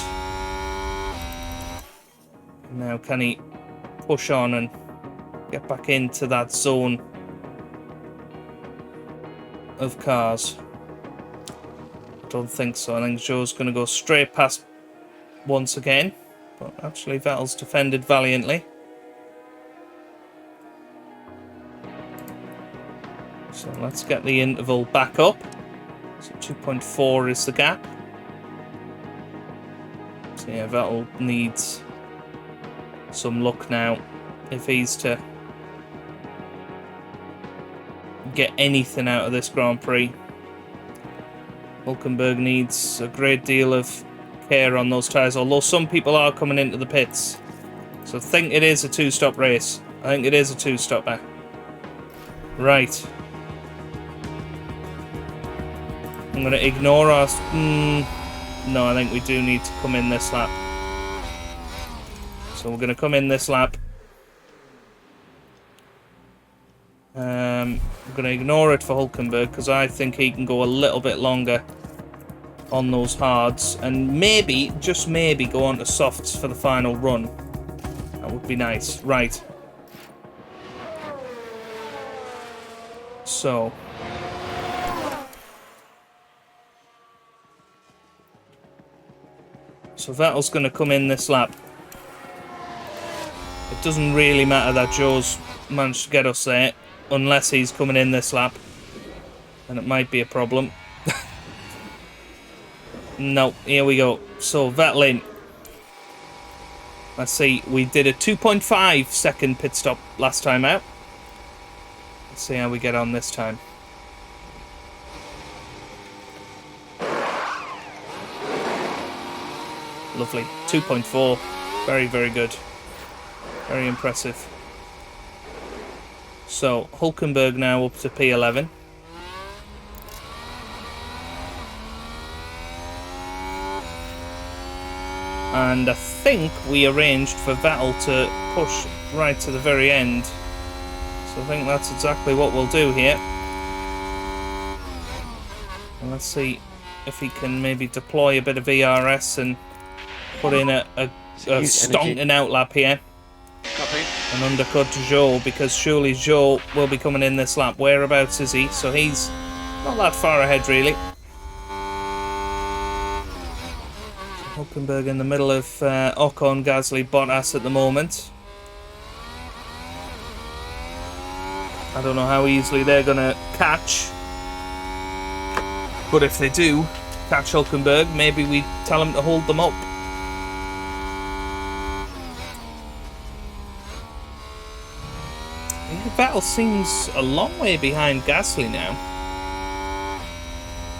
Now can he push on and get back into that zone of cars? I don't think so. I think Zhou's going to go straight past once again. But actually Vettel's defended valiantly. So let's get the interval back up. So 2.4 is the gap. So yeah, Vettel needs some luck now if he's to get anything out of this Grand Prix. Hulkenberg needs a great deal of care on those tyres, although some people are coming into the pits. So I think it is a two-stop race. I think it is a two-stopper. Right. I'm going to ignore us. No, I think we do need to come in this lap. So we're going to come in this lap. I'm going to ignore it for Hulkenberg because I think he can go a little bit longer on those hards. And maybe, just maybe, go on to softs for the final run. That would be nice. Right. So Vettel's going to come in this lap. It doesn't really matter that Joe's managed to get us there, unless he's coming in this lap. And it might be a problem. No, here we go. So Vettel in. Let's see, we did a 2.5 second pit stop last time out. Let's see how we get on this time. Lovely. 2.4. Very, very good. Very impressive. So, Hulkenberg now up to P11. And I think we arranged for Vettel to push right to the very end. So I think that's exactly what we'll do here. And let's see if he can maybe deploy a bit of ERS and put in a stonking outlap here. Copy. And undercut Zhou, because surely Zhou will be coming in this lap. Whereabouts is he? So he's not that far ahead, really. Hulkenberg in the middle of Ocon, Gasly, Bottas at the moment. I don't know how easily they're going to catch. But if they do catch Hulkenberg, maybe we tell them to hold them up. Vettel seems a long way behind Gasly now,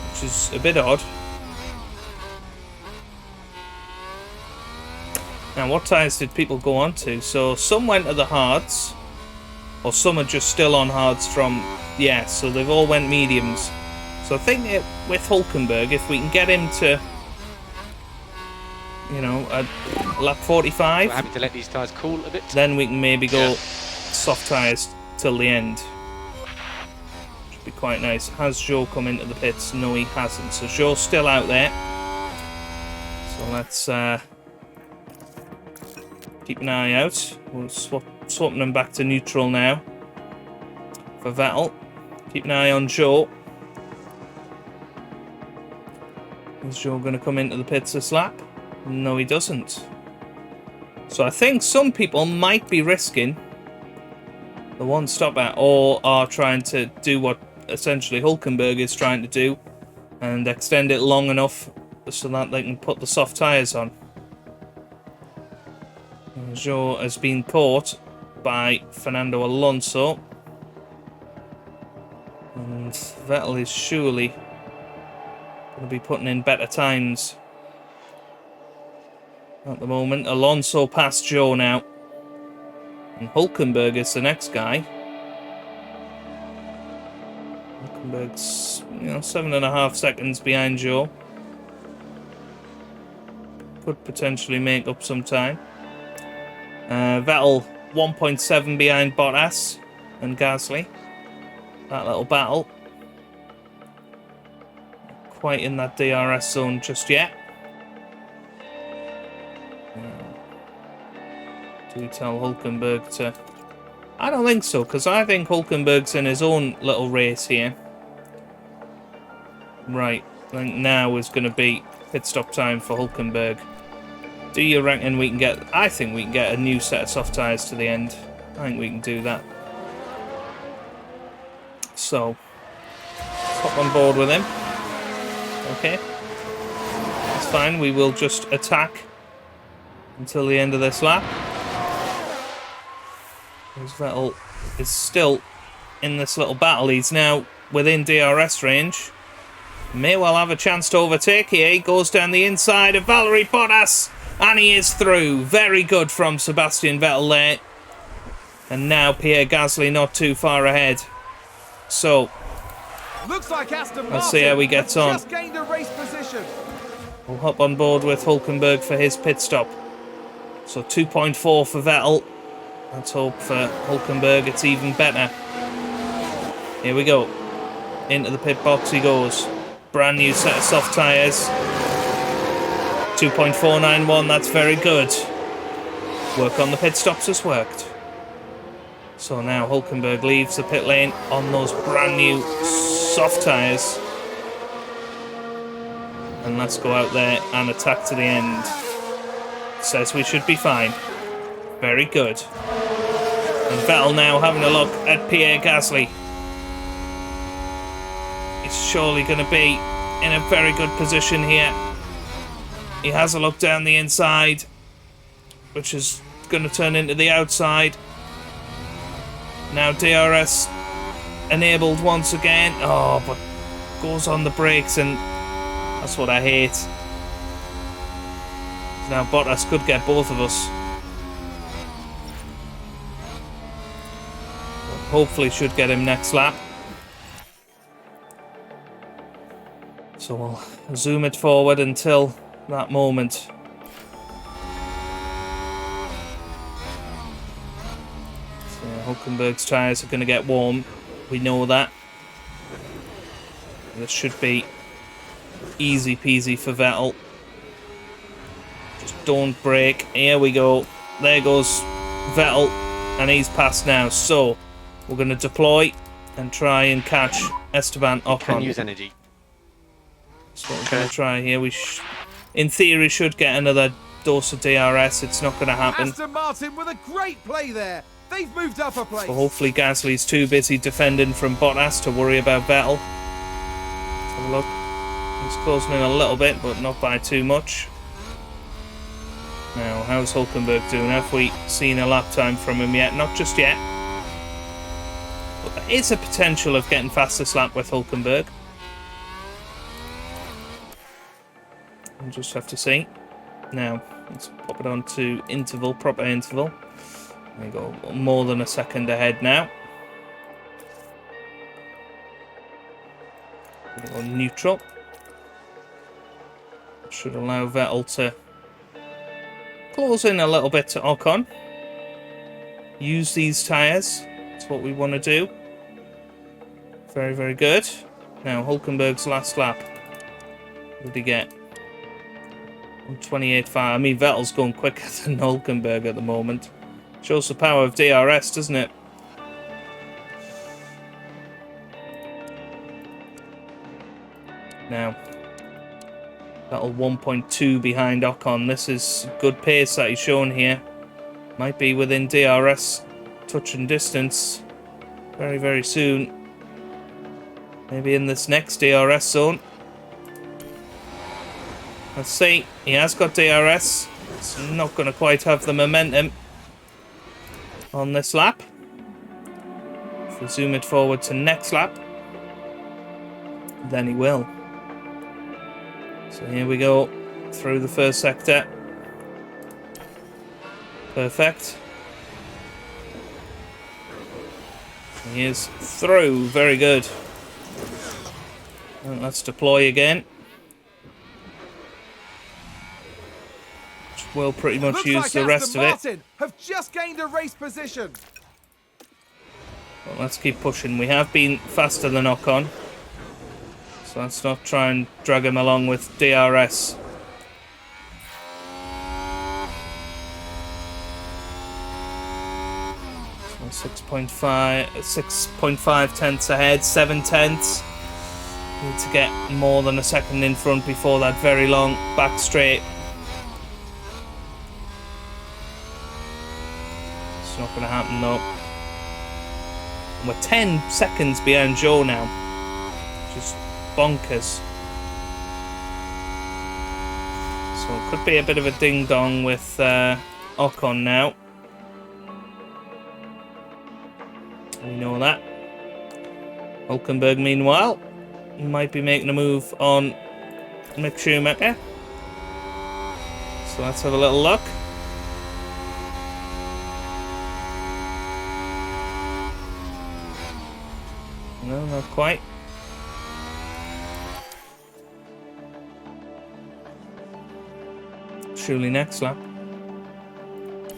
which is a bit odd. Now, what tyres did people go on to? So some went to the hards, or some are just still on hards from, yeah, so they've all went mediums. So I think with Hulkenberg, if we can get him to, you know, a lap 45, We're happy to let these tyres cool a bit. then we can maybe go soft tyres till the end. Should be quite nice. Has Zhou come into the pits? No, he hasn't. So Zhou's still out there. So let's keep an eye out. We'll swapping them back to neutral now for Vettel. Keep an eye on Zhou. Is Zhou going to come into the pits this lap? No, he doesn't. So I think some people might be risking the one stop at, or are trying to do what essentially Hulkenberg is trying to do and extend it long enough so that they can put the soft tyres on. Zhou has been caught by Fernando Alonso, and Vettel is surely going to be putting in better times at the moment. Alonso passed Zhou now. And Hulkenberg is the next guy. Hulkenberg's, 7.5 seconds behind Zhou. Could potentially make up some time. Vettel 1.7 behind Bottas and Gasly. That little battle. Quite in that DRS zone just yet. Do we tell Hulkenberg to... I don't think so, because I think Hulkenberg's in his own little race here. Right, I think now is going to be pit stop time for Hulkenberg. Do you reckon we can get... I think we can get a new set of soft tyres to the end. I think we can do that. So, hop on board with him. Okay. That's fine, we will just attack until the end of this lap. Vettel is still in this little battle. He's now within DRS range. May well have a chance to overtake here. He goes down the inside of Valtteri Bottas, and he is through. Very good from Sebastian Vettel there. And now Pierre Gasly not too far ahead. So, Looks like Aston let's see how he gets on. just gained a race position. We'll hop on board with Hulkenberg for his pit stop. So 2.4 for Vettel. Let's hope for Hulkenberg it's even better. Here we go. Into the pit box he goes. Brand new set of soft tyres. 2.491, that's very good. Work on the pit stops has worked. So now Hulkenberg leaves the pit lane on those brand new soft tyres. And let's go out there and attack to the end. Says we should be fine. Very good. And Vettel now having a look at Pierre Gasly. He's surely going to be in a very good position here. He has a look down the inside, which is going to turn into the outside. Now DRS enabled once again. Oh, but goes on the brakes, and that's what I hate. Now Bottas could get both of us. Hopefully should get him next lap. So we'll zoom it forward until that moment. So Hulkenberg's tyres are going to get warm. We know that. This should be easy peasy for Vettel. Just don't brake. Here we go. There goes Vettel. And he's passed now. So we're going to deploy and try and catch Esteban Ocon. Can use energy. That's what we're going to try here. We in theory should get another dose of DRS. It's not going to happen. Aston Martin with a great play there. They've moved up a place. So hopefully Gasly's too busy defending from Bottas to worry about Vettel. Let's have a look. He's closing in a little bit, but not by too much. Now, how's Hulkenberg doing? Have we seen a lap time from him yet? Not just yet. But there is a potential of getting fastest lap with Hulkenberg. We'll just have to see. Now, let's pop it on to interval, proper interval. There we go, more than a second ahead now. We'll go neutral. Should allow Vettel to close in a little bit to Ocon. Use these tyres. That's what we want to do. Very, very good. Now, Hulkenberg's last lap. What did he get? 128.5. I mean, Vettel's going quicker than Hulkenberg at the moment. Shows the power of DRS, doesn't it? Now, Vettel 1.2 behind Ocon. This is good pace that he's shown here. Might be within DRS touching distance very, very soon. Maybe in this next DRS zone. Let's see. He has got DRS. It's not going to quite have the momentum on this lap. If we zoom it forward to next lap, then he will. So here we go through the first sector. Perfect. He is through. Very good. And let's deploy again. We'll pretty much Looks use like the rest Aston of it. Martin have just gained a race position. Well, let's keep pushing. We have been faster than Ocon. So let's not try and drag him along with DRS. So 6.5 tenths ahead, 7 tenths. Need to get more than a second in front before that very long back straight. It's not going to happen though. And we're 10 seconds behind Joe now. Just bonkers. So it could be a bit of a ding-dong with Ocon now. We know that. Hulkenberg, meanwhile, might be making a move on Mick Schumacher. So let's have a little look. No, not quite. Surely next lap.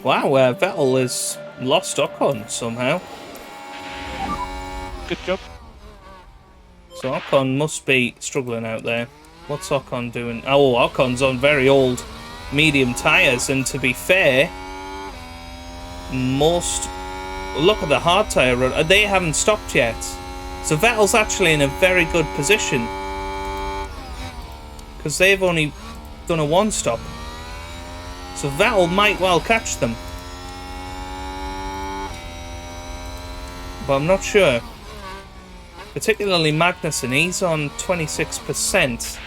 Wow, Vettel has lost Ocon somehow. Good job. So Ocon must be struggling out there. What's Ocon doing? Oh, Ocon's on very old medium tyres, and to be fair, look at the hard tyre run. They haven't stopped yet. So Vettel's actually in a very good position, because they've only done a one stop. So Vettel might well catch them. But I'm not sure. Particularly Magnussen, he's on 26%.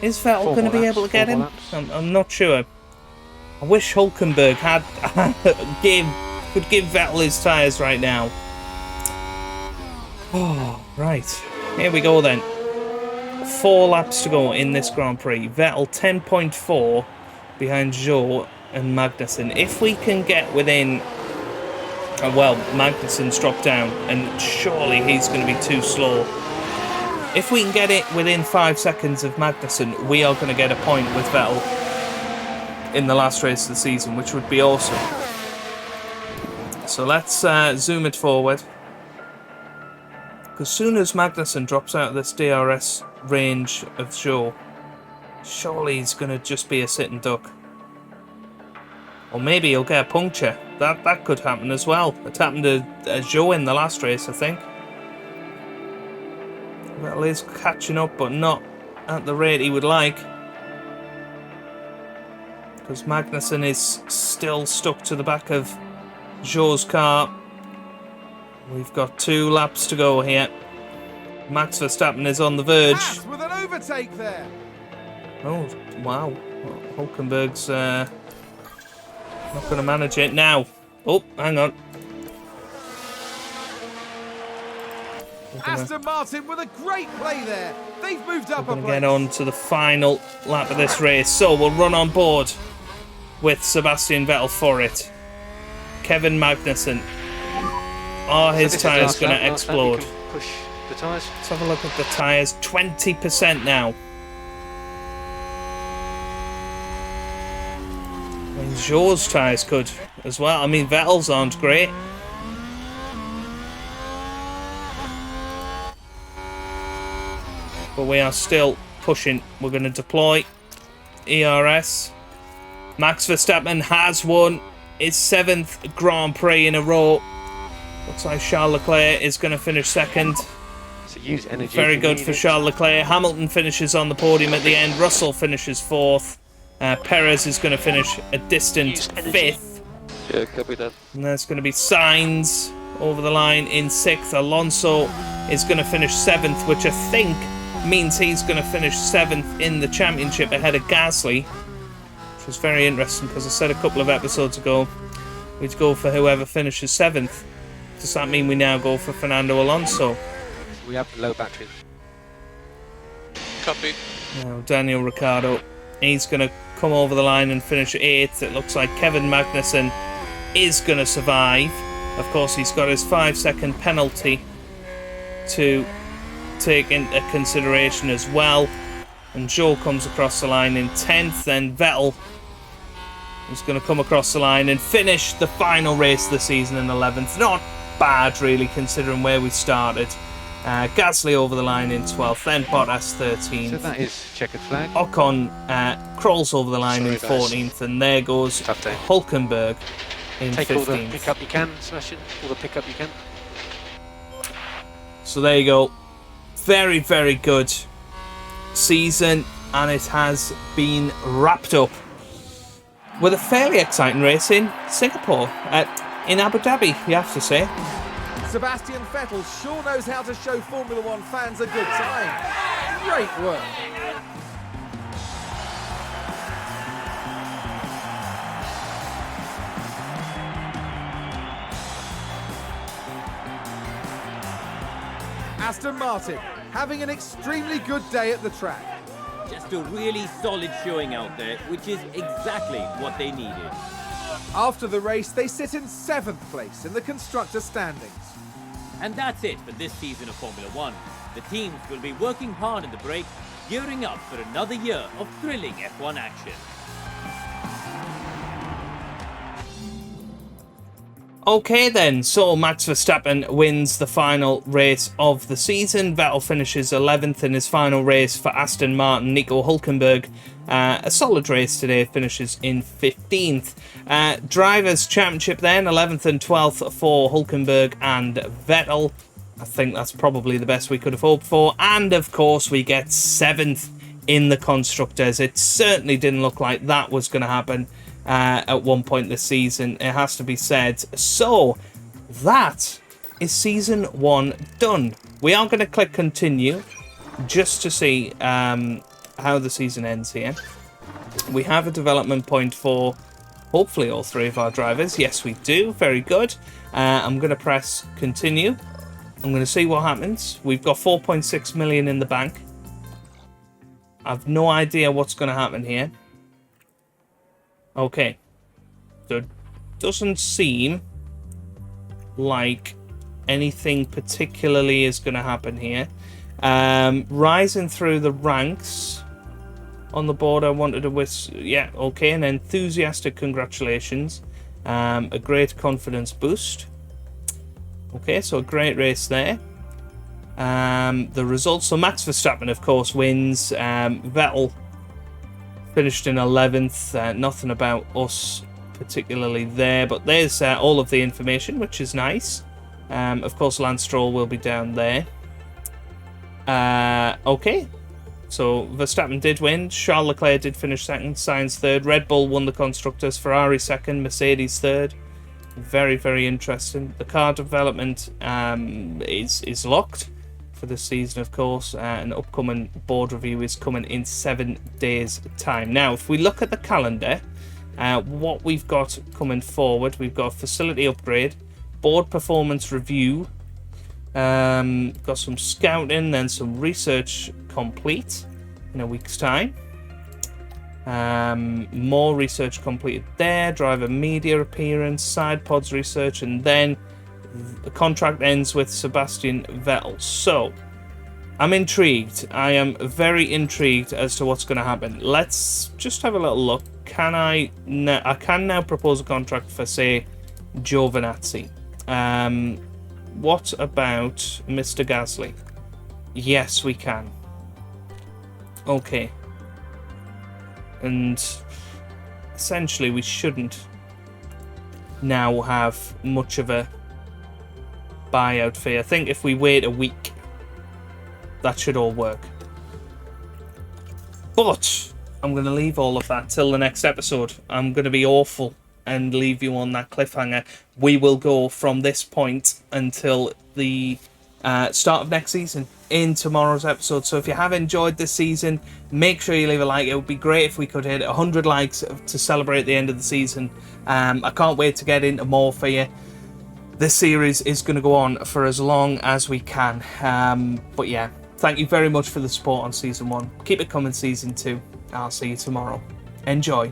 Is Vettel going to be able to get him? I'm not sure. I wish Hulkenberg could give Vettel his tyres right now. Oh, right. Here we go then. 4 laps to go in this Grand Prix. Vettel 10.4 behind Zhou and Magnussen. If we can get within... well, Magnussen's dropped down, and surely he's going to be too slow. If we can get it within 5 seconds of Magnussen, we are going to get a point with Vettel in the last race of the season, which would be awesome. So let's zoom it forward. Because as soon as Magnussen drops out of this DRS range of Zhou, surely he's going to just be a sitting duck. Or maybe he'll get a puncture. That could happen as well. It happened to Zhou in the last race, I think. Vettel is catching up, but not at the rate he would like. Because Magnussen is still stuck to the back of Zhou's car. We've got 2 laps to go here. Max Verstappen is on the verge. With an overtake there. Oh, wow. Hulkenberg's not going to manage it now. Oh, hang on. Aston Martin with a great play there. They've moved up a place. Get on to the final lap of this race. So we'll run on board with Sebastian Vettel for it. Kevin Magnussen. Are his tyres going to explode? Push the tyres. Let's have a look at the tyres. 20% now. I mean, Zhou's tyres could as well. I mean, Vettel's aren't great. But we are still pushing. We're going to deploy ERS. Max Verstappen has won his 7th Grand Prix in a row. Looks like Charles Leclerc is going to finish 2nd. So use energy. Very good for Charles Leclerc. Hamilton finishes on the podium at the end. Russell finishes 4th. Perez is going to finish a distant 5th. Yeah, copy that. And there's going to be Sainz over the line in 6th. Alonso is going to finish 7th, which I think means he's going to finish 7th in the championship ahead of Gasly, which is very interesting because I said a couple of episodes ago we'd go for whoever finishes 7th. Does that mean we now go for Fernando Alonso? We have low batteries. Copy. Now Daniel Ricciardo, he's going to come over the line and finish 8th. It looks like Kevin Magnussen is going to survive. Of course, he's got his 5-second penalty to take into consideration as well. And Zhou comes across the line in 10th. Then Vettel is going to come across the line and finish the final race of the season in 11th. Not bad, really, considering where we started. Gasly over the line in 12th, then Bottas 13th. So that is checkered flag. Ocon crawls over the line in 14th, and there goes Hulkenberg in 15th. Take all the pickup you can, Sebastian. All the pickup you can. So there you go. Very, very good season, and it has been wrapped up with a fairly exciting race in Singapore, in Abu Dhabi, you have to say. Sebastian Vettel sure knows how to show Formula One fans a good time. Great work. Aston Martin having an extremely good day at the track. Just a really solid showing out there, which is exactly what they needed. After the race, they sit in 7th place in the constructor standings. And that's it for this season of Formula One. The teams will be working hard in the break, gearing up for another year of thrilling F1 action. Okay then, so Max Verstappen wins the final race of the season. Vettel finishes 11th in his final race for Aston Martin. Nico Hülkenberg, a solid race today, finishes in 15th. Drivers' Championship then, 11th and 12th for Hülkenberg and Vettel. I think that's probably the best we could have hoped for. And of course, we get 7th in the Constructors. It certainly didn't look like that was going to happen at one point this season, it has to be said. So that is season 1 done. We are going to click continue just to see how the season ends here. We have a development point for hopefully all 3 of our drivers. Yes, we do. Very good. I'm going to press continue. I'm going to see what happens. We've got 4.6 million in the bank. I've no idea what's going to happen here. Okay, so it doesn't seem like anything particularly is going to happen here. Rising through the ranks on the board, I wanted to wish, yeah, okay, an enthusiastic congratulations. A great confidence boost. Okay, so a great race there. The results, so Max Verstappen, of course, wins. Vettel finished in 11th. Nothing about us particularly there, but there's all of the information, which is nice. Of course, Lance Stroll will be down there. Okay, so Verstappen did win. Charles Leclerc did finish 2nd. Sainz 3rd. Red Bull won the Constructors. Ferrari 2nd. Mercedes 3rd. Very, very interesting. The car development is locked for this season, of course. An upcoming board review is coming in 7 days' time. Now, if we look at the calendar, what we've got coming forward, we've got facility upgrade, board performance review, got some scouting, then some research complete in a week's time. More research completed there, driver media appearance, side pods research, and then the contract ends with Sebastian Vettel. So I'm intrigued. I am very intrigued as to what's going to happen. Let's just have a little look. I can now propose a contract for, say, Giovinazzi. What about Mr. Gasly? Yes, we can. Okay. And essentially we shouldn't now have much of a buyout fee. I think if we wait a week, that should all work. But I'm going to leave all of that till the next episode. I'm going to be awful and leave you on that cliffhanger. We will go from this point until the start of next season in tomorrow's episode. So if you have enjoyed this season, make sure you leave a like. It would be great if we could hit 100 likes to celebrate the end of the season. I can't wait to get into more for you. This series is going to go on for as long as we can. But yeah, thank you very much for the support on season 1. Keep it coming, season 2. I'll see you tomorrow. Enjoy.